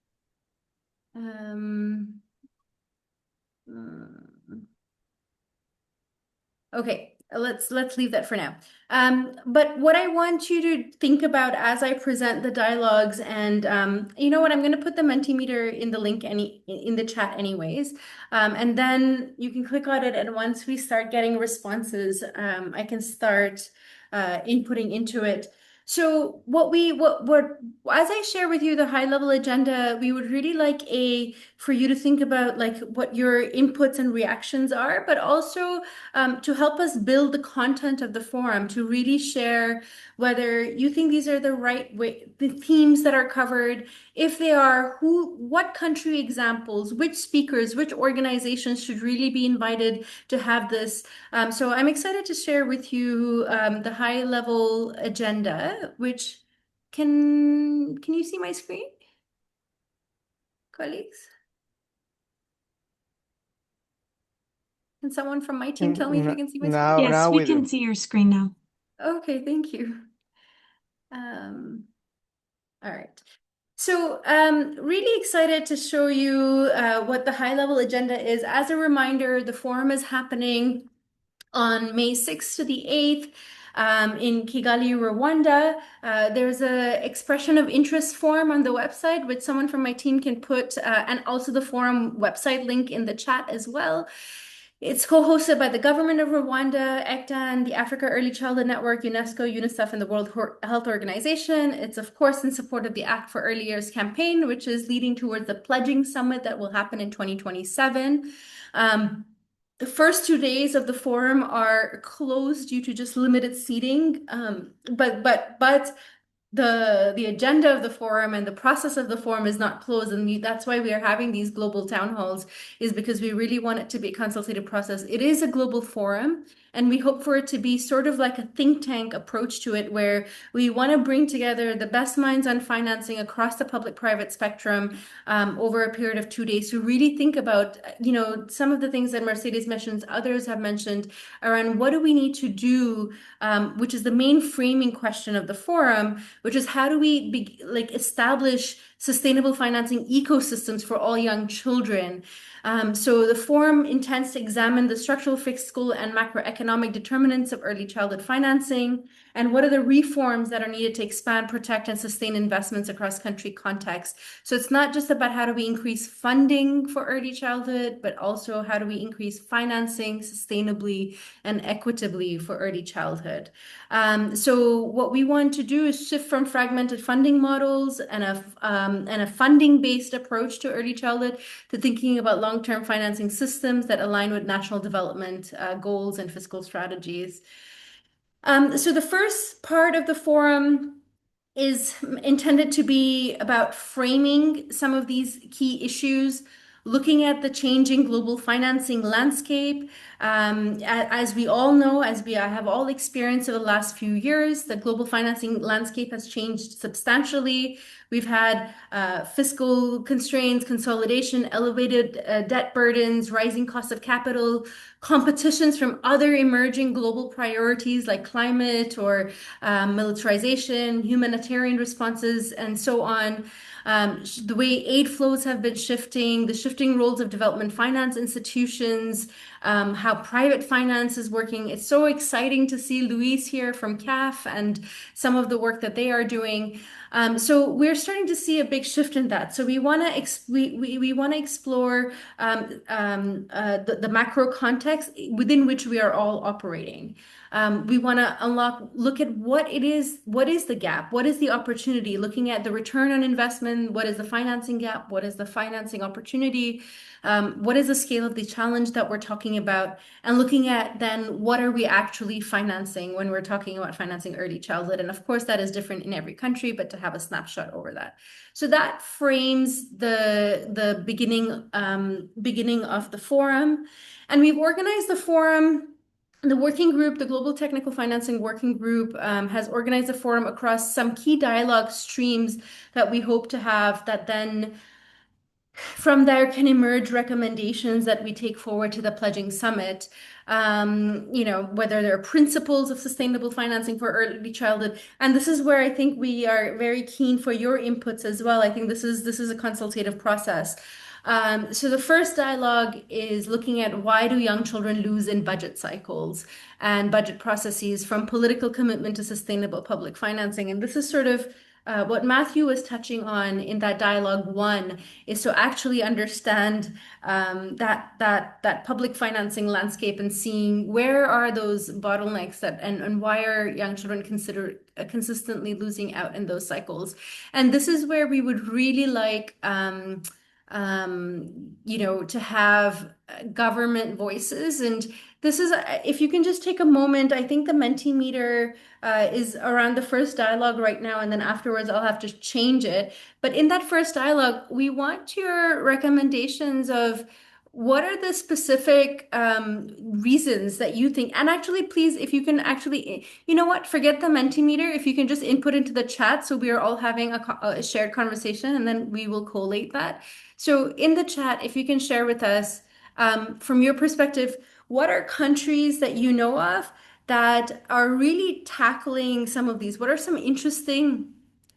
Okay, let's leave that for now. But what I want you to think about as I present the dialogues, and you know what, I'm going to put the Mentimeter in the link in the chat anyways, and then you can click on it, and once we start getting responses, I can start inputting into it. So as I share with you the high level agenda, we would really like for you to think about like what your inputs and reactions are, but also to help us build the content of the forum, to really share whether you think these are the right way, the themes that are covered, if they are, what country examples, which speakers, which organizations should really be invited to have this. So I'm excited to share with you the high level agenda, which can you see my screen, colleagues? Can someone from my team tell me if you can see my screen? Yes, we can see your screen now. Okay, thank you. All right. So really excited to show you what the high level agenda is. As a reminder, the forum is happening on May 6th to the 8th in Kigali, Rwanda. There's a expression of interest form on the website, which someone from my team can put, and also the forum website link in the chat as well. It's co-hosted by the Government of Rwanda, ECDAN, the Africa Early Childhood Network, UNESCO, UNICEF, and the World Health Organization. It's, of course, in support of the Act for Early Years campaign, which is leading towards the pledging summit that will happen in 2027. The first 2 days of the forum are closed due to just limited seating, but the agenda of the forum and the process of the forum is not closed, and that's why we are having these global town halls, is because we really want it to be a consultative process. It is a global forum, and we hope for it to be sort of like a think tank approach to it, where we want to bring together the best minds on financing across the public-private spectrum over a period of 2 days to really think about, some of the things that Mercedes mentions, others have mentioned, around what do we need to do, which is the main framing question of the forum, which is how do we establish sustainable financing ecosystems for all young children. So the forum intends to examine the structural, fiscal, and macroeconomic determinants of early childhood financing, and what are the reforms that are needed to expand, protect, and sustain investments across country contexts. So it's not just about how do we increase funding for early childhood, but also how do we increase financing sustainably and equitably for early childhood. So what we want to do is shift from fragmented funding models and and a funding-based approach to early childhood, to thinking about long-term financing systems that align with national development goals and fiscal strategies. So the first part of the forum is intended to be about framing some of these key issues, looking at the changing global financing landscape. As we all know, as we have all experienced over the last few years, the global financing landscape has changed substantially. We've had fiscal constraints, consolidation, elevated debt burdens, rising cost of capital, competitions from other emerging global priorities like climate or militarization, humanitarian responses, and so on. The way aid flows have been shifting, the shifting roles of development finance institutions, how private finance is working. It's so exciting to see Luis here from CAF and some of the work that they are doing. So we're starting to see a big shift in that. So we want to we want to explore the macro context within which we are all operating. We want to look at what is the gap, what is the opportunity, looking at the return on investment, what is the financing gap, what is the financing opportunity, what is the scale of the challenge that we're talking about, and looking at then what are we actually financing when we're talking about financing early childhood. And of course, that is different in every country, but to have a snapshot over that. So that frames the beginning of the forum. And we've organized the forum. The working group, the Global Technical Financing Working Group, has organized a forum across some key dialogue streams that we hope to have, that then from there can emerge recommendations that we take forward to the pledging summit. Whether there are principles of sustainable financing for early childhood. And this is where I think we are very keen for your inputs as well. I think this is a consultative process. So the first dialogue is looking at why do young children lose in budget cycles and budget processes, from political commitment to sustainable public financing. And this is sort of what Matthew was touching on in that dialogue one, is to actually understand that public financing landscape and seeing where are those bottlenecks and why are young children consistently losing out in those cycles. And this is where we would really like to have government voices. And this is, if you can just take a moment, I think the Mentimeter is around the first dialogue right now, and then afterwards I'll have to change it. But in that first dialogue, we want your recommendations of what are the specific reasons that you think, and actually, please, if you can actually, you know what, forget the Mentimeter, if you can just input into the chat so we are all having a shared conversation, and then we will collate that. So in the chat, if you can share with us, from your perspective, what are countries that you know of that are really tackling some of these? What are some interesting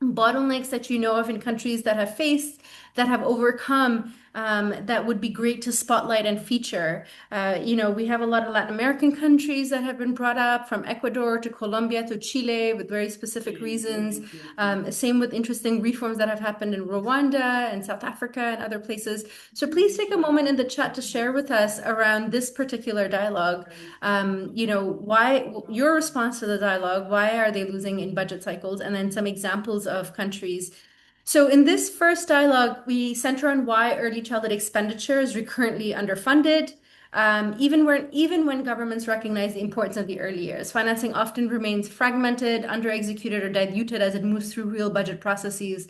bottlenecks that you know of in countries that have overcome, that would be great to spotlight and feature? We have a lot of Latin American countries that have been brought up, from Ecuador to Colombia to Chile, with very specific reasons. Same with interesting reforms that have happened in Rwanda and South Africa and other places. So please take a moment in the chat to share with us around this particular dialogue. Why your response to the dialogue, why are they losing in budget cycles, and then some examples of countries. So in this first dialogue, we center on why early childhood expenditure is recurrently underfunded. Even when governments recognize the importance of the early years, financing often remains fragmented, under-executed, or diluted as it moves through real budget processes,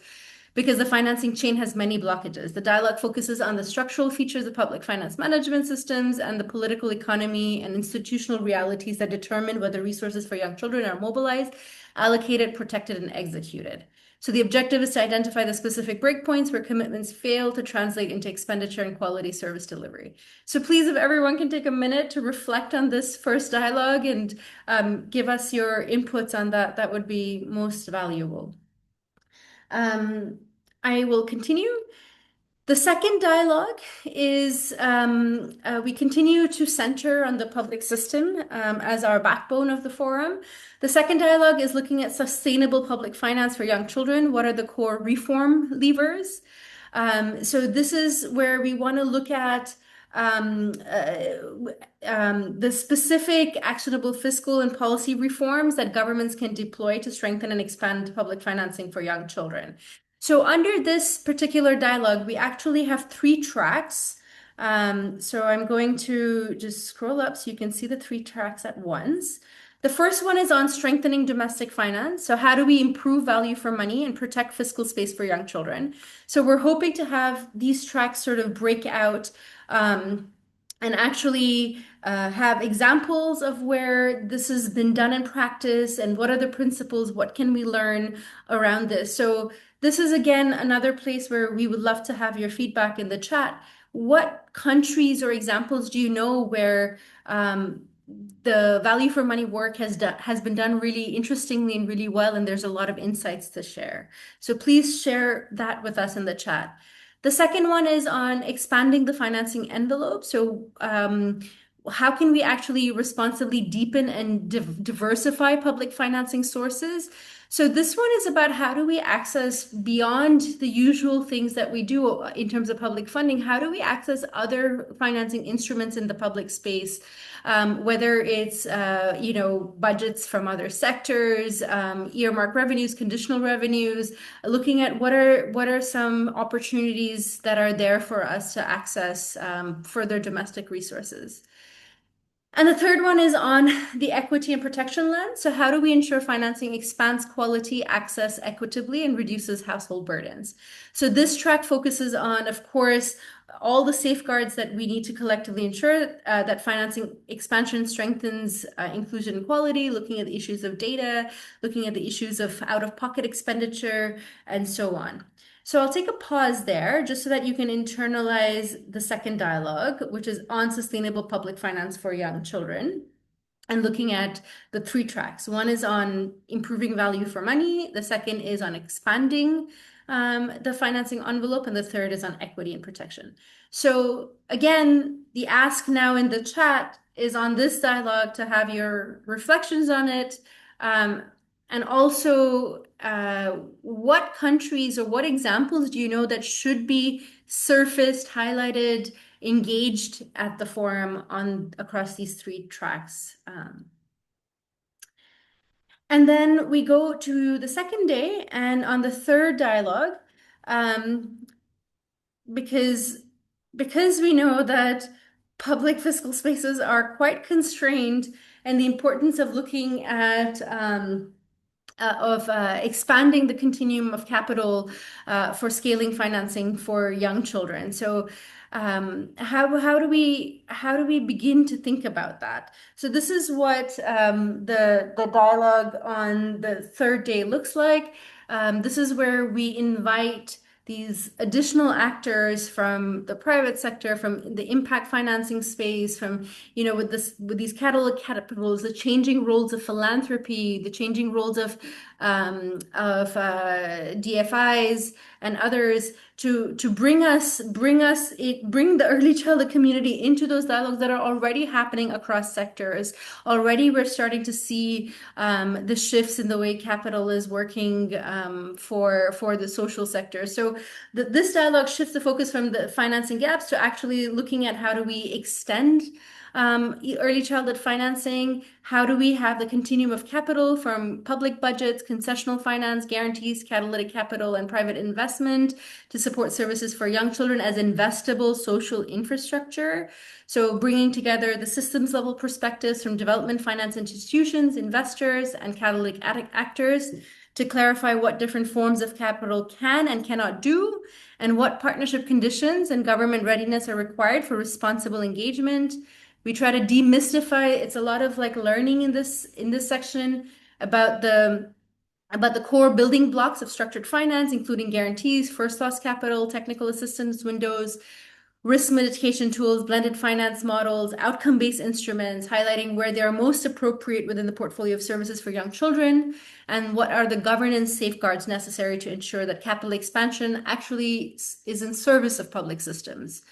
because the financing chain has many blockages. The dialogue focuses on the structural features of public finance management systems and the political economy and institutional realities that determine whether resources for young children are mobilized, allocated, protected, and executed. So the objective is to identify the specific breakpoints where commitments fail to translate into expenditure and quality service delivery. So please, if everyone can take a minute to reflect on this first dialogue and give us your inputs on that, that would be most valuable. I will continue. The second dialogue is we continue to center on the public system as our backbone of the forum. The second dialogue is looking at sustainable public finance for young children. What are the core reform levers? So this is where we want to look at the specific actionable fiscal and policy reforms that governments can deploy to strengthen and expand public financing for young children. So under this particular dialogue, we actually have three tracks. So I'm going to just scroll up so you can see the three tracks at once. The first one is on strengthening domestic finance. So how do we improve value for money and protect fiscal space for young children? So we're hoping to have these tracks sort of break out and actually have examples of where this has been done in practice and what are the principles, what can we learn around this. So this is again another place where we would love to have your feedback in the chat. What countries or examples do you know where the value for money work has been done really interestingly and really well, and there's a lot of insights to share. So please share that with us in the chat. The second one is on expanding the financing envelope. So how can we actually responsibly deepen and diversify public financing sources? So this one is about how do we access beyond the usual things that we do in terms of public funding? How do we access other financing instruments in the public space? Whether it's budgets from other sectors, earmark revenues, conditional revenues, looking at what are some opportunities that are there for us to access further domestic resources. And the third one is on the equity and protection lens. So how do we ensure financing expands quality access equitably and reduces household burdens? So this track focuses on, of course, all the safeguards that we need to collectively ensure that financing expansion strengthens inclusion and quality, looking at the issues of data, looking at the issues of out-of-pocket expenditure, and so on. So I'll take a pause there just so that you can internalize the second dialogue, which is on sustainable public finance for young children, and looking at the three tracks. One is on improving value for money. The second is on expanding the financing envelope, and the third is on equity and protection. So again, the ask now in the chat is on this dialogue to have your reflections on it. And also, what countries or what examples do you know that should be surfaced, highlighted, engaged at the forum across these three tracks? And then we go to the second day, and on the third dialogue, because we know that public fiscal spaces are quite constrained, and the importance of looking at expanding the continuum of capital for scaling financing for young children. So how do we begin to think about that? So this is what the dialogue on the third day looks like. This is where we invite these additional actors from the private sector, from the impact financing space, from, with these catalytic capitals, the changing roles of philanthropy, the changing roles of DFIs and others to bring the early childhood community into those dialogues that are already happening across sectors. Already we're starting to see the shifts in the way capital is working for the social sector. So this dialogue shifts the focus from the financing gaps to actually looking at how do we extend early childhood financing. How do we have the continuum of capital from public budgets, concessional finance, guarantees, catalytic capital, and private investment to support services for young children as investable social infrastructure? So bringing together the systems level perspectives from development finance institutions, investors, and catalytic actors to clarify what different forms of capital can and cannot do, and what partnership conditions and government readiness are required for responsible engagement. We try to demystify. It's a lot of learning in this section about the core building blocks of structured finance, including guarantees, first loss capital, technical assistance windows, risk mitigation tools, blended finance models, outcome-based instruments, highlighting where they are most appropriate within the portfolio of services for young children, and what are the governance safeguards necessary to ensure that capital expansion actually is in service of public systems.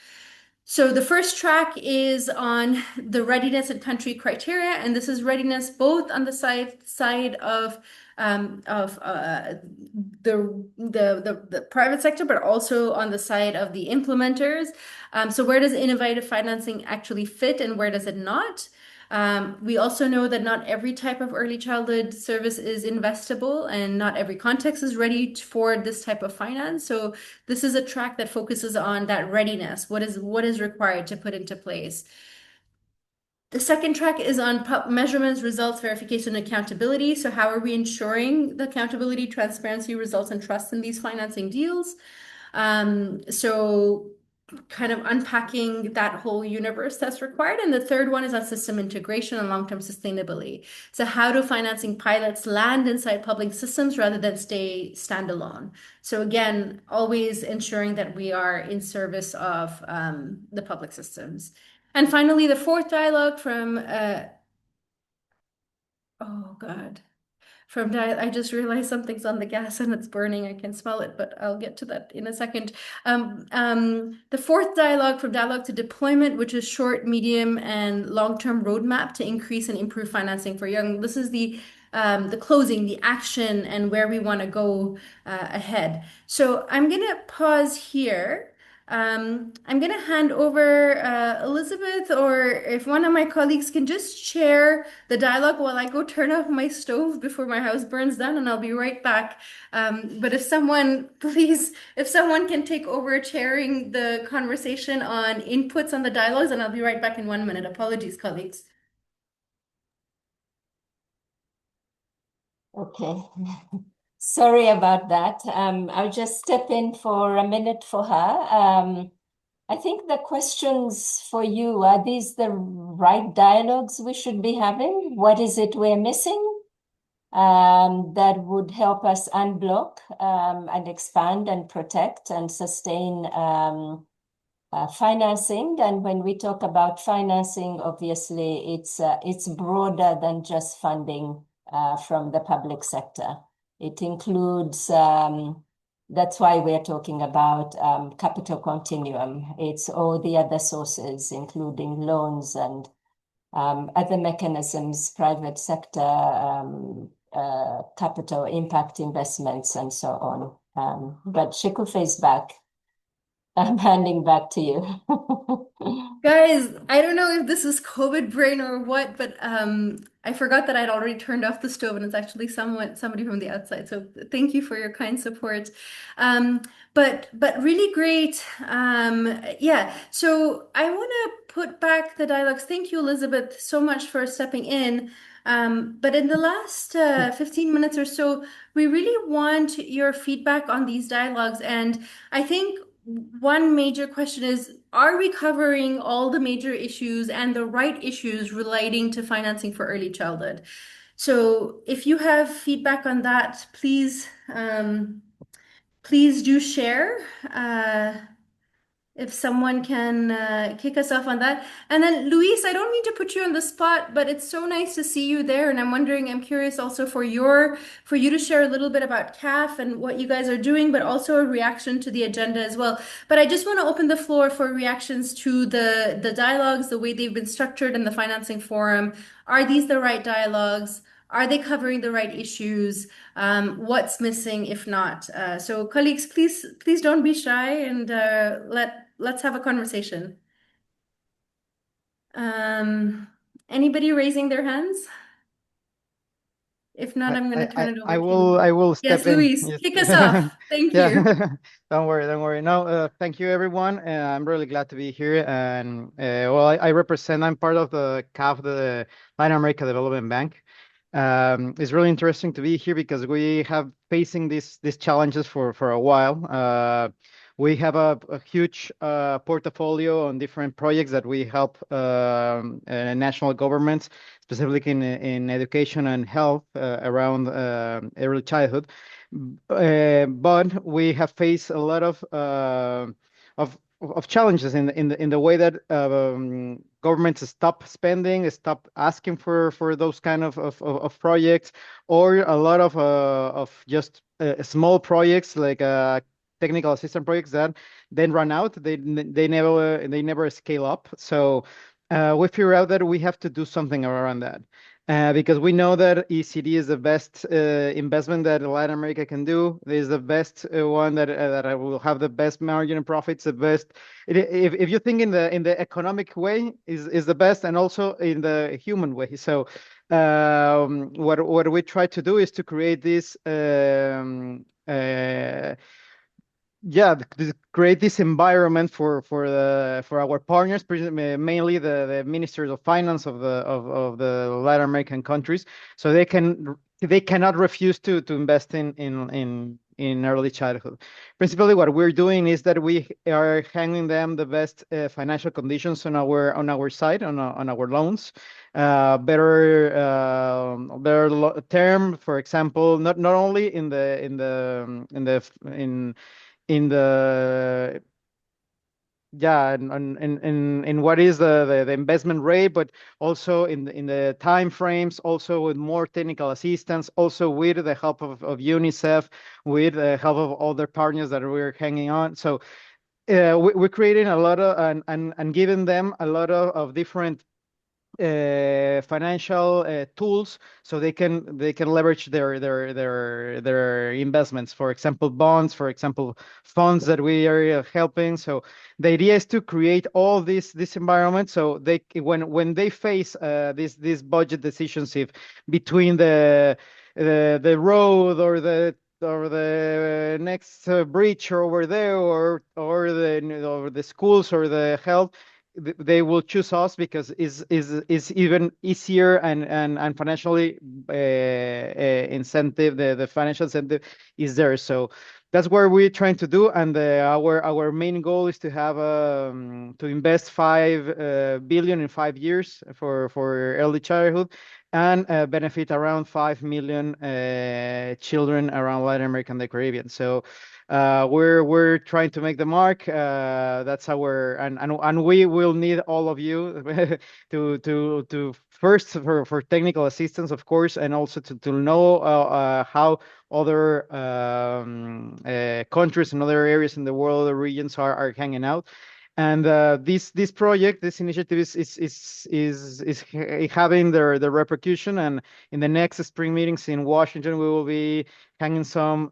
So the first track is on the readiness and country criteria, and this is readiness both on the side of the private sector, but also on the side of the implementers. So where does innovative financing actually fit, and where does it not? We also know that not every type of early childhood service is investable and not every context is ready for this type of finance. So this is a track that focuses on that readiness. What is required to put into place? The second track is on measurements, results, verification, and accountability. So how are we ensuring the accountability, transparency, results, and trust in these financing deals? So kind of unpacking that whole universe that's required. And the third one is on system integration and long-term sustainability. So how do financing pilots land inside public systems rather than stay standalone? So again, always ensuring that we are in service of the public systems. And finally, the fourth dialogue from, oh God. I just realized something's on the gas and it's burning. I can smell it, but I'll get to that in a second. The fourth dialogue from dialogue to deployment, which is short, medium, and long-term roadmap to increase and improve financing for young. This is the closing, the action, and where we want to go ahead. So I'm gonna pause here. I'm going to hand over Elizabeth, or if one of my colleagues can just share the dialogue while I go turn off my stove before my house burns down, and I'll be right back. But if someone, please, if someone can take over chairing the conversation on inputs on the dialogues, and I'll be right back in 1 minute. Apologies, colleagues. Okay. Sorry about that. I'll just step in for a minute for her. I think the questions for you, are these the right dialogues we should be having? What is it we're missing that would help us unblock and expand and protect and sustain financing? And when we talk about financing, obviously it's broader than just funding from the public sector. It includes, that's why we're talking about capital continuum. It's all the other sources, including loans and other mechanisms, private sector, capital impact investments, and so on. But Shekufe is back. I'm handing back to you. Guys, I don't know if this is COVID brain or what, but I forgot that I'd already turned off the stove and it's actually somebody from the outside. So thank you for your kind support. But really great. Yeah. So I want to put back the dialogues. Thank you, Elizabeth, so much for stepping in. But in the last 15 minutes or so, we really want your feedback on these dialogues. And I think one major question is, are we covering all the major issues and the right issues relating to financing for early childhood? So if you have feedback on that, please do share. If someone can kick us off on that. And then Luis, I don't mean to put you on the spot, but it's so nice to see you there. And I'm curious also for you to share a little bit about CAF and what you guys are doing, but also a reaction to the agenda as well. But I just want to open the floor for reactions to the dialogues, the way they've been structured in the financing forum. Are these the right dialogues? Are they covering the right issues? What's missing if not? So colleagues, please don't be shy and let's have a conversation. Anybody raising their hands? If not, I'm going to turn it over to I will step Yes, in. Luis, Yes. kick us off. Thank Yeah. you. Don't worry. No, thank you, everyone. I'm really glad to be here. And well, I'm part of the CAF, the Latin America Development Bank. It's really interesting to be here because we have facing these challenges for a while. We have a huge portfolio on different projects that we help national governments, specifically in education and health around early childhood. But we have faced a lot of challenges in the way that governments stop spending, stop asking for those kind of projects, or a lot of just small projects like technical assistant projects that then run out. They never scale up. So we figure out that we have to do something around that. because we know that ECD is the best investment that Latin America can do. It is the best one that will have the best margin and profits. The best, if you think in the economic way, is the best, and also in the human way. So, what we try to do is to create this. Yeah, create this environment for our partners, mainly the ministers of finance of the Latin American countries, so they cannot refuse to invest in early childhood. Principally, what we're doing is that we are handing them the best financial conditions on our side, on our loans, better term, for example, not only in the yeah in what is the investment rate, but also in the time frames, also with more technical assistance, also with the help of UNICEF, with the help of other partners that we're hanging on. So we're creating a lot of and giving them a lot of different financial tools, so they can leverage their investments. For example, bonds, for example, funds that we are helping. So the idea is to create all this environment, so they when they face these budget decisions, if between the road or the next bridge over there, or the schools or the health, they will choose us because is even easier and financially incentive. The financial incentive is there. So that's what we're trying to do, and our main goal is to have to invest 5 billion in 5 years for early childhood, and benefit around 5 million children around Latin America and the Caribbean. So we're trying to make the mark. That's our and we will need all of you to first for technical assistance, of course, and also to know how other countries and other areas in the world, the regions are hanging out. And this project, this initiative is having the repercussion. And in the next spring meetings in Washington, we will be hanging some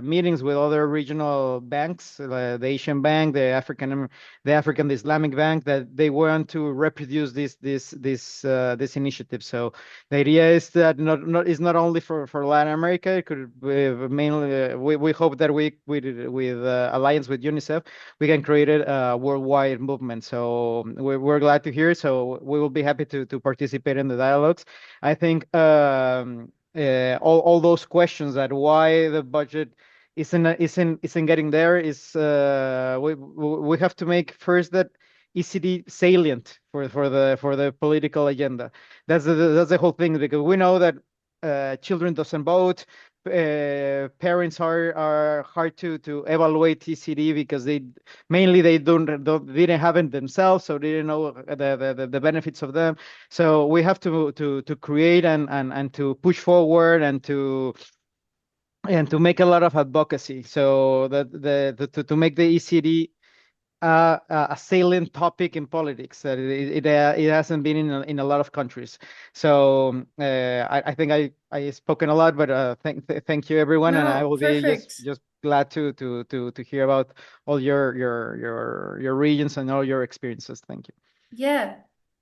meetings with other regional banks, the Asian Bank, the African, the Islamic Bank, that they want to reproduce this initiative. So the idea is that is not only for Latin America. It could be mainly. We hope that with alliance with UNICEF, we can create a worldwide movement. So we're glad to hear. So we will be happy to participate in the dialogues. I think all those questions that why the budget isn't getting there is we have to make first that ECD salient for the political agenda. That's the whole thing, because we know that children doesn't vote. Parents are hard to evaluate ECD because they didn't have it themselves, so they didn't know the benefits of them. So we have to create and to push forward and to make a lot of advocacy, so that to make the ECD a salient topic in politics, that it hasn't been in a lot of countries. So I think I spoken a lot, but thank you everyone, and I No, will be perfect. just glad to hear about all your regions and all your experiences. Thank you. Yeah.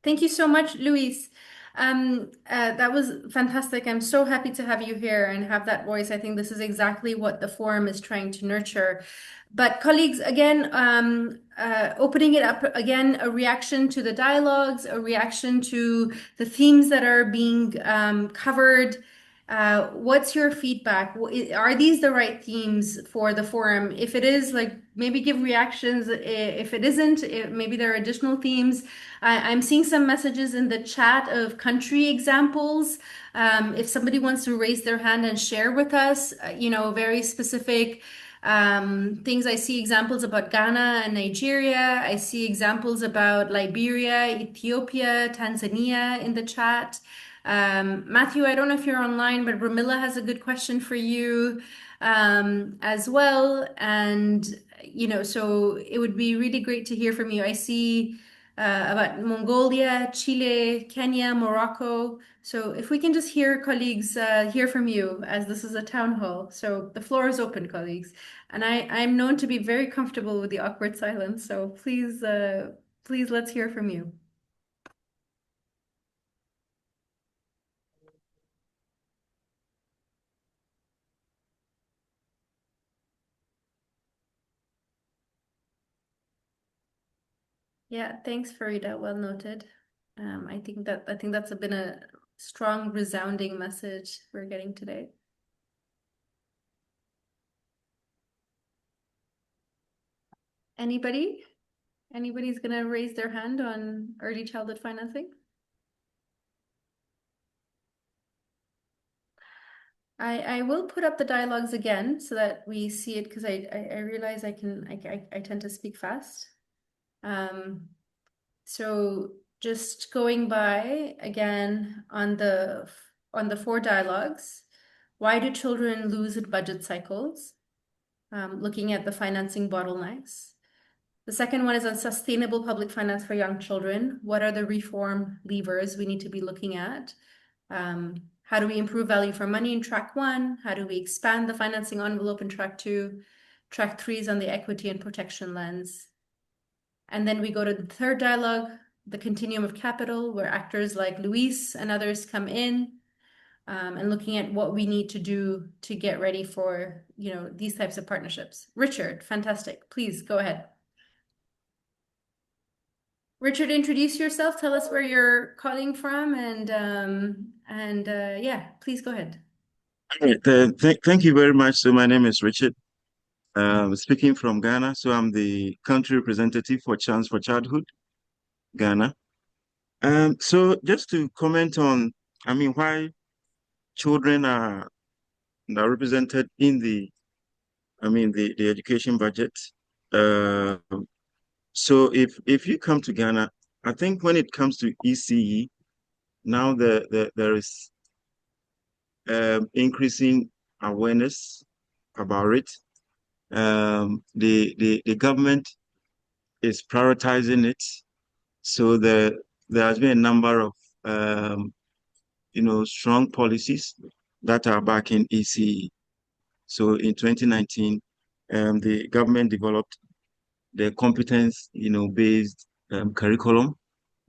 Thank you so much, Luis. That was fantastic. I'm so happy to have you here and have that voice. I think this is exactly what the forum is trying to nurture. But colleagues, again, opening it up again, a reaction to the dialogues, a reaction to the themes that are being covered. What's your feedback? Are these the right themes for the forum? If it is, like, maybe give reactions. If it isn't, maybe there are additional themes. I'm seeing some messages in the chat of country examples. If somebody wants to raise their hand and share with us, very specific things. I see examples about Ghana and Nigeria. I see examples about Liberia, Ethiopia, Tanzania in the chat. Matthew, I don't know if you're online, but Ramila has a good question for you as well. And, so it would be really great to hear from you. I see about Mongolia, Chile, Kenya, Morocco. So if we can just hear colleagues hear from you, as this is a town hall. So the floor is open, colleagues. And I'm known to be very comfortable with the awkward silence. So please, please let's hear from you. Yeah, thanks, Farida. Well noted. I think that's been a strong, resounding message we're getting today. Anybody? Anybody's gonna raise their hand on early childhood financing? I will put up the dialogues again so that we see it because I realize I tend to speak fast. So just going by again on the four dialogues. Why do children lose in budget cycles? Looking at the financing bottlenecks. The second one is on sustainable public finance for young children. What are the reform levers we need to be looking at? How do we improve value for money in track 1? How do we expand the financing envelope in track 2? Track 3 is on the equity and protection lens. And then we go to the third dialogue, the continuum of capital, where actors like Luis and others come in, and looking at what we need to do to get ready for, these types of partnerships. Richard, fantastic. Please go ahead. Richard, introduce yourself. Tell us where you're calling from, and yeah, please go ahead. Thank you very much. So my name is Richard, speaking from Ghana. So I'm the country representative for Chance for Childhood, Ghana. So just to comment on, why children are represented in the education budget. So if you come to Ghana, I think when it comes to ECE, now there is increasing awareness about it. The government is prioritizing it. So there has been a number of strong policies that are backing ECE. So in 2019, the government developed the competence based curriculum,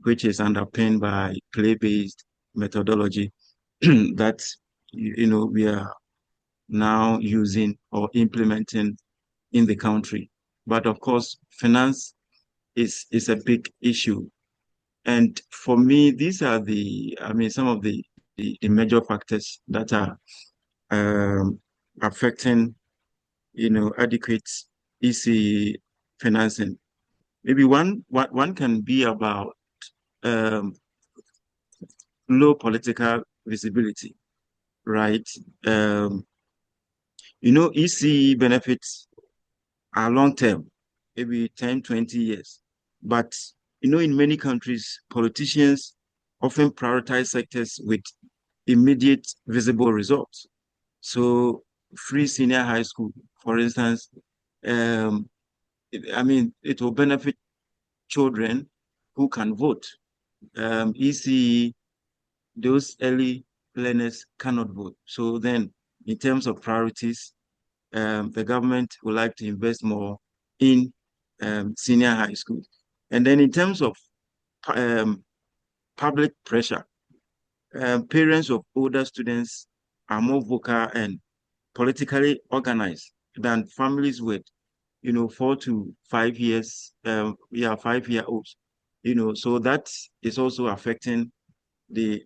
which is underpinned by play-based methodology that we are now using or implementing in the country. But of course, finance is a big issue. And for me, these are some of the major factors that are affecting, adequate EC financing. Maybe one can be about low political visibility, right? EC benefits are long term, maybe 10, 20 years. But, in many countries, politicians often prioritize sectors with immediate visible results. So free senior high school, for instance, it will benefit children who can vote. ECE, those early learners cannot vote. So then, in terms of priorities, the government would like to invest more in senior high school. And then in terms of public pressure, parents of older students are more vocal and politically organized than families with 4 to 5 years, 5-year-olds. So that is also affecting the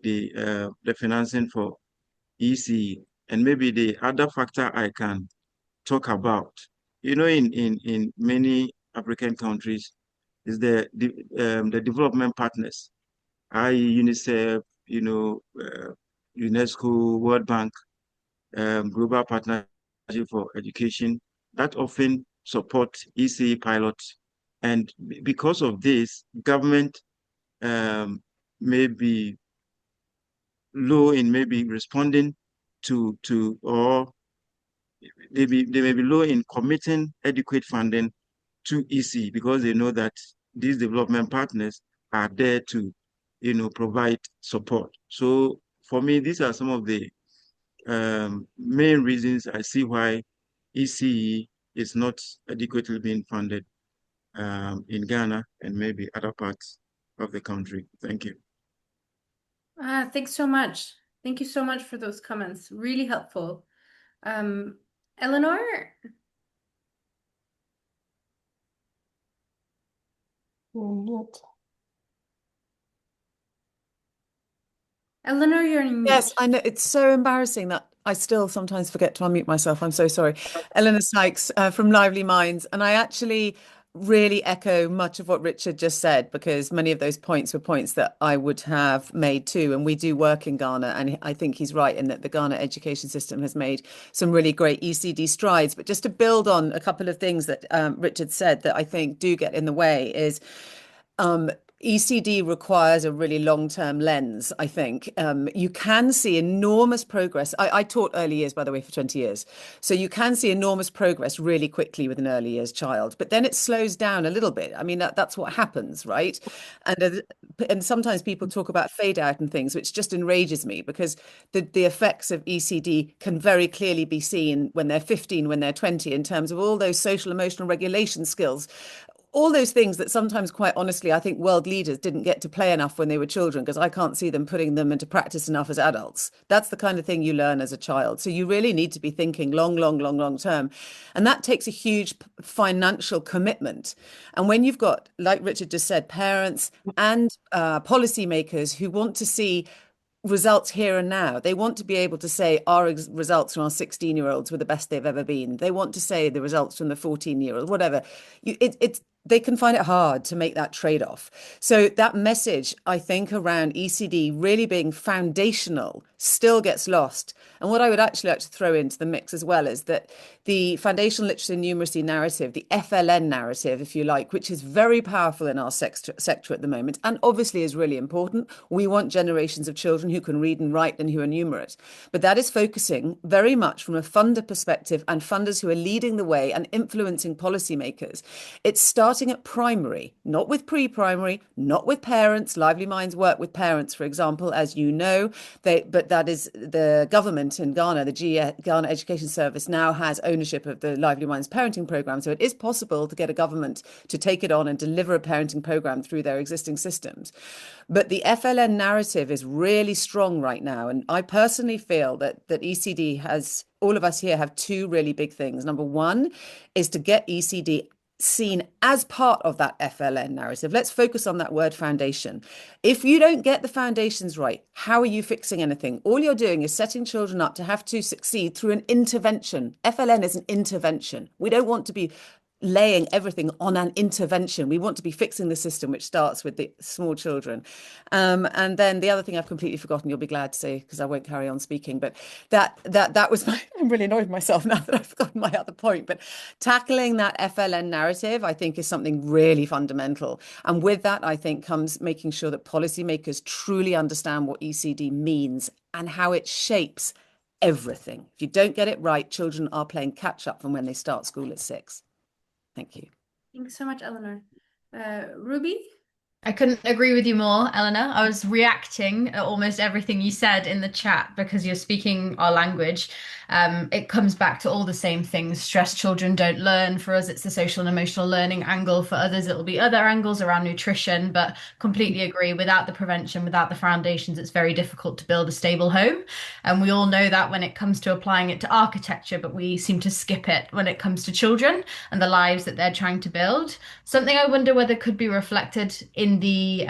financing for ECE. And maybe the other factor I can talk about, in many African countries, is the development partners, i.e. UNICEF, UNESCO, World Bank, Global Partnership for Education, that often support ECE pilots. And because of this, government may be low in maybe responding to or they may be low in committing adequate funding to ECE because they know that these development partners are there to, provide support. So for me, these are some of the main reasons I see why ECE is not adequately being funded in Ghana and maybe other parts of the country. Thank you. Thanks so much. Thank you so much for those comments. Really helpful. Eleanor? Eleanor, you're in mute. Yes, I know. It's so embarrassing that I still sometimes forget to unmute myself. I'm so sorry. Eleanor Sykes from Lively Minds. And I actually really echo much of what Richard just said, because many of those points were points that I would have made too. And we do work in Ghana. And I think he's right in that the Ghana education system has made some really great ECD strides. But just to build on a couple of things that Richard said that I think do get in the way is ECD requires a really long-term lens, I think. You can see enormous progress. I taught early years, by the way, for 20 years. So you can see enormous progress really quickly with an early years child, but then it slows down a little bit. I mean, that's what happens, right? And sometimes people talk about fade out and things, which just enrages me, because the effects of ECD can very clearly be seen when they're 15, when they're 20, in terms of all those social emotional regulation skills. All those things that sometimes, quite honestly, I think world leaders didn't get to play enough when they were children, because I can't see them putting them into practice enough as adults. That's the kind of thing you learn as a child. So you really need to be thinking long term. And that takes a huge financial commitment. And when you've got, like Richard just said, parents and policymakers who want to see results here and now. They want to be able to say our results from our 16-year-olds were the best they've ever been. They want to say the results from the 14-year-olds, whatever. They can find it hard to make that trade-off. So that message, I think, around ECD really being foundational still gets lost. And what I would actually like to throw into the mix as well is that the foundational literacy and numeracy narrative, the FLN narrative, if you like, which is very powerful in our sector at the moment, and obviously is really important. We want generations of children who can read and write and who are numerate. But that is focusing very much from a funder perspective, and funders who are leading the way and influencing policymakers. It's starting at primary, not with pre-primary, not with parents. Lively Minds work with parents, for example, as you know. But that is the government in Ghana, the Ghana Education Service now has ownership of the Lively Minds parenting program. So it is possible to get a government to take it on and deliver a parenting program through their existing systems. But the FLN narrative is really strong right now. And I personally feel that ECD has, all of us here have two really big things. Number one is to get ECD seen as part of that FLN narrative. Let's focus on that word foundation. If you don't get the foundations right, how are you fixing anything? All you're doing is setting children up to have to succeed through an intervention. FLN is an intervention. We don't want to be laying everything on an intervention. We want to be fixing the system, which starts with the small children. And then the other thing I've completely forgotten, you'll be glad to see, because I won't carry on speaking, but that was my, I'm really annoyed with myself now that I've forgotten my other point, but tackling that FLN narrative, I think, is something really fundamental. And with that, I think, comes making sure that policymakers truly understand what ECD means and how it shapes everything. If you don't get it right, children are playing catch up from when they start school at 6. Thank you. Thanks so much, Eleanor. Ruby? I couldn't agree with you more, Eleanor. I was reacting at almost everything you said in the chat because you're speaking our language. It comes back to all the same things. Stressed children don't learn. For us, it's the social and emotional learning angle. For others, it'll be other angles around nutrition, but completely agree. Without the prevention, without the foundations, it's very difficult to build a stable home. And we all know that when it comes to applying it to architecture, but we seem to skip it when it comes to children and the lives that they're trying to build. Something I wonder whether could be reflected in the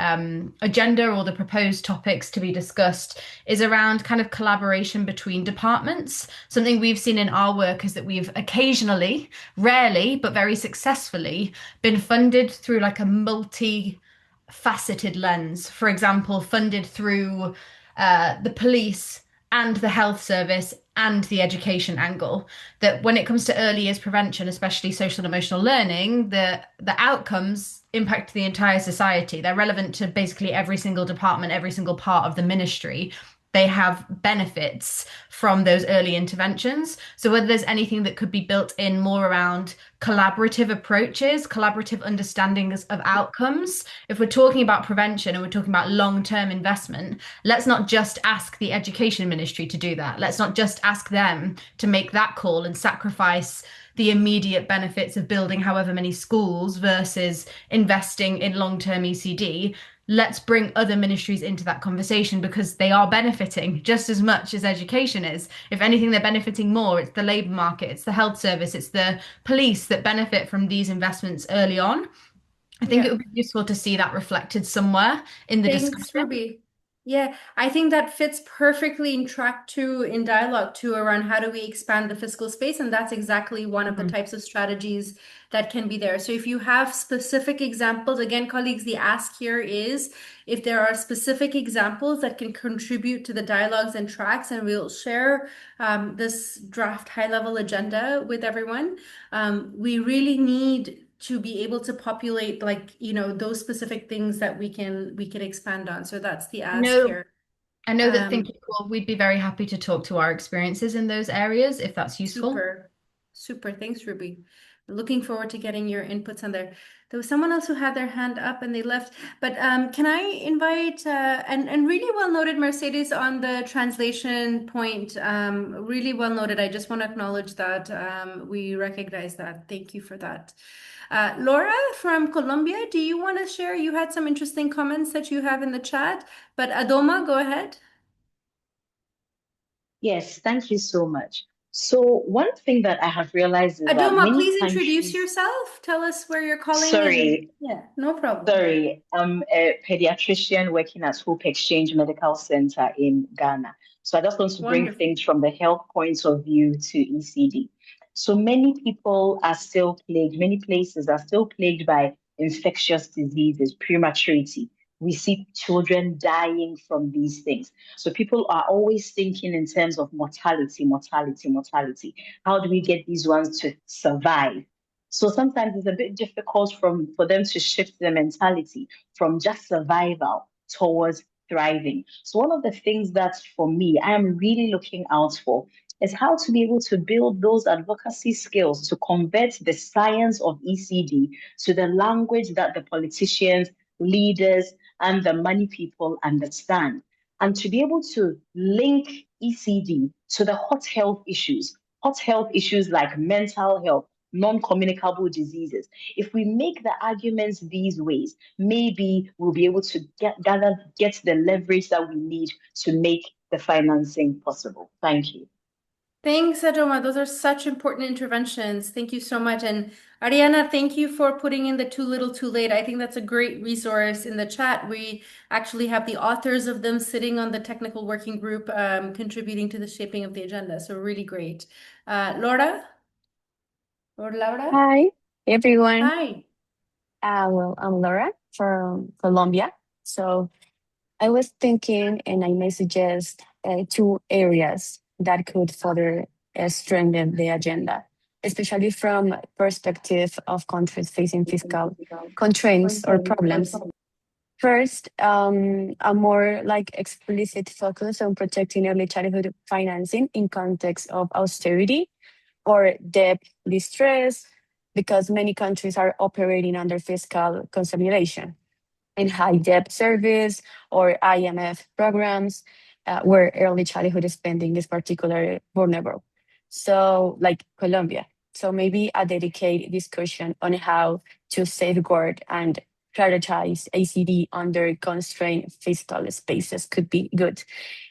agenda or the proposed topics to be discussed is around kind of collaboration between departments. Something we've seen in our work is that we've occasionally, rarely, but very successfully been funded through like a multi-faceted lens. For example, funded through the police and the health service and the education angle, that when it comes to early years prevention, especially social and emotional learning, the outcomes impact the entire society. They're relevant to basically every single department, every single part of the ministry. they have benefits from those early interventions. So whether there's anything that could be built in more around collaborative approaches, collaborative understandings of outcomes. If we're talking about prevention and we're talking about long-term investment, let's not just ask the education ministry to do that. Let's not just ask them to make that call and sacrifice the immediate benefits of building however many schools versus investing in long-term ECD. Let's bring other ministries into that conversation because they are benefiting just as much as education is. If anything, they're benefiting more. It's the labour market, it's the health service, it's the police that benefit from these investments early on. I think it would be useful to see that reflected somewhere in the Thanks, discussion. Ruby. Yeah, I think that fits perfectly in track two, in dialogue two, around how do we expand the fiscal space. And that's exactly one of the types of strategies that can be there. So if you have specific examples, again, colleagues, the ask here is if there are specific examples that can contribute to the dialogues and tracks, and we'll share this draft high-level agenda with everyone. We really need to be able to populate, like, you know, those specific things that we can expand on. So that's the ask here. I know that Think Equal, we'd be very happy to talk to our experiences in those areas if that's useful. Super. Thanks, Ruby. Looking forward to getting your inputs on there. There was someone else who had their hand up and they left, but can I invite and really well noted, Mercedes, on the translation point. Really well noted. I just want to acknowledge that we recognize that. Thank you for that. Laura from Colombia, do you want to share? You had some interesting comments that you have in the chat, but Adoma, go ahead. Yes, thank you so much. So one thing that I have realized is that Adoma, many please countries... introduce yourself. Tell us where you're calling Sorry. Yeah, no problem. Sorry, I'm a pediatrician working at Hope Exchange Medical Center in Ghana. So I just want to bring things from the health point of view to ECD. So many people are still plagued, many places are still plagued by infectious diseases, prematurity. We see children dying from these things. So people are always thinking in terms of mortality. How do we get these ones to survive? So sometimes it's a bit difficult for them to shift their mentality from just survival towards thriving. So one of the things that for me, I am really looking out for is how to be able to build those advocacy skills to convert the science of ECD to the language that the politicians, leaders, and the money people understand. And to be able to link ECD to the hot health issues like mental health, non-communicable diseases. If we make the arguments these ways, maybe we'll be able to get the leverage that we need to make the financing possible. Thank you. Thanks, Adoma. Those are such important interventions. Thank you so much. And Ariana, thank you for putting in the Too Little Too Late. I think that's a great resource in the chat. We actually have the authors of them sitting on the technical working group, contributing to the shaping of the agenda. So really great. Laura? Laura? Hi, everyone. Hi. Well, I'm Laura from Colombia. So I was thinking, and I may suggest two areas that could further strengthen the agenda, especially from perspective of countries facing fiscal constraints or problems. First, a more like explicit focus on protecting early childhood financing in context of austerity or debt distress, because many countries are operating under fiscal consolidation and high debt service or IMF programs where early childhood spending is particularly vulnerable. So like Colombia. So maybe a dedicated discussion on how to safeguard and prioritize ACD under constrained fiscal spaces could be good.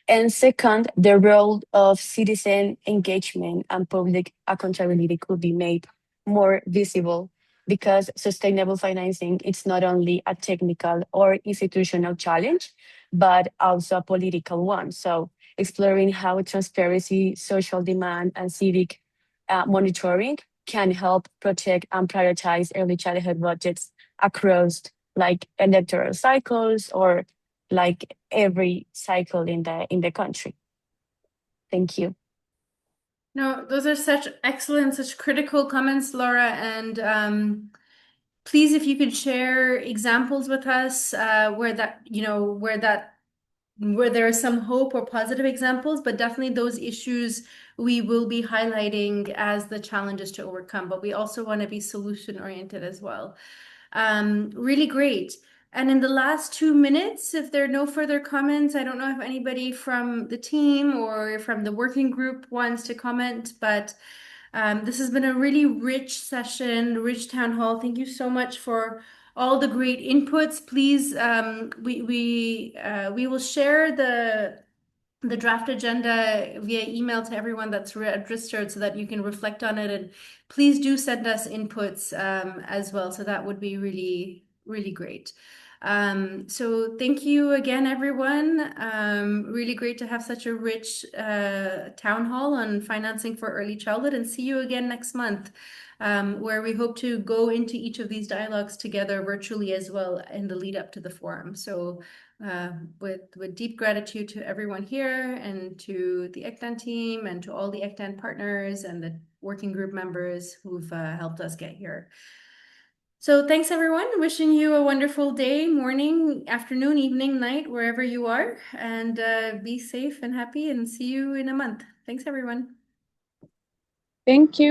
And second, the role of citizen engagement and public accountability could be made more visible, because sustainable financing is not only a technical or institutional challenge, but also a political one. So exploring how transparency, social demand, and civic monitoring can help protect and prioritize early childhood budgets across like electoral cycles or like every cycle in the country. Thank you. No, those are such excellent, such critical comments, Laura. And please, if you could share examples with us where that where there are some hope or positive examples, but definitely those issues we will be highlighting as the challenges to overcome. But we also want to be solution oriented as well. Really great. And in the last 2 minutes, if there are no further comments, I don't know if anybody from the team or from the working group wants to comment, but this has been a really rich session, rich town hall. Thank you so much for all the great inputs. Please, we will share the draft agenda via email to everyone that's registered so that you can reflect on it. And please do send us inputs as well. So that would be really, really great. So thank you again, everyone. Really great to have such a rich town hall on financing for early childhood, and see you again next month, where we hope to go into each of these dialogues together virtually as well in the lead up to the forum. So with deep gratitude to everyone here and to the ECDAN team and to all the ECDAN partners and the working group members who've helped us get here. So thanks, everyone. Wishing you a wonderful day, morning, afternoon, evening, night, wherever you are. And be safe and happy, and see you in a month. Thanks, everyone. Thank you.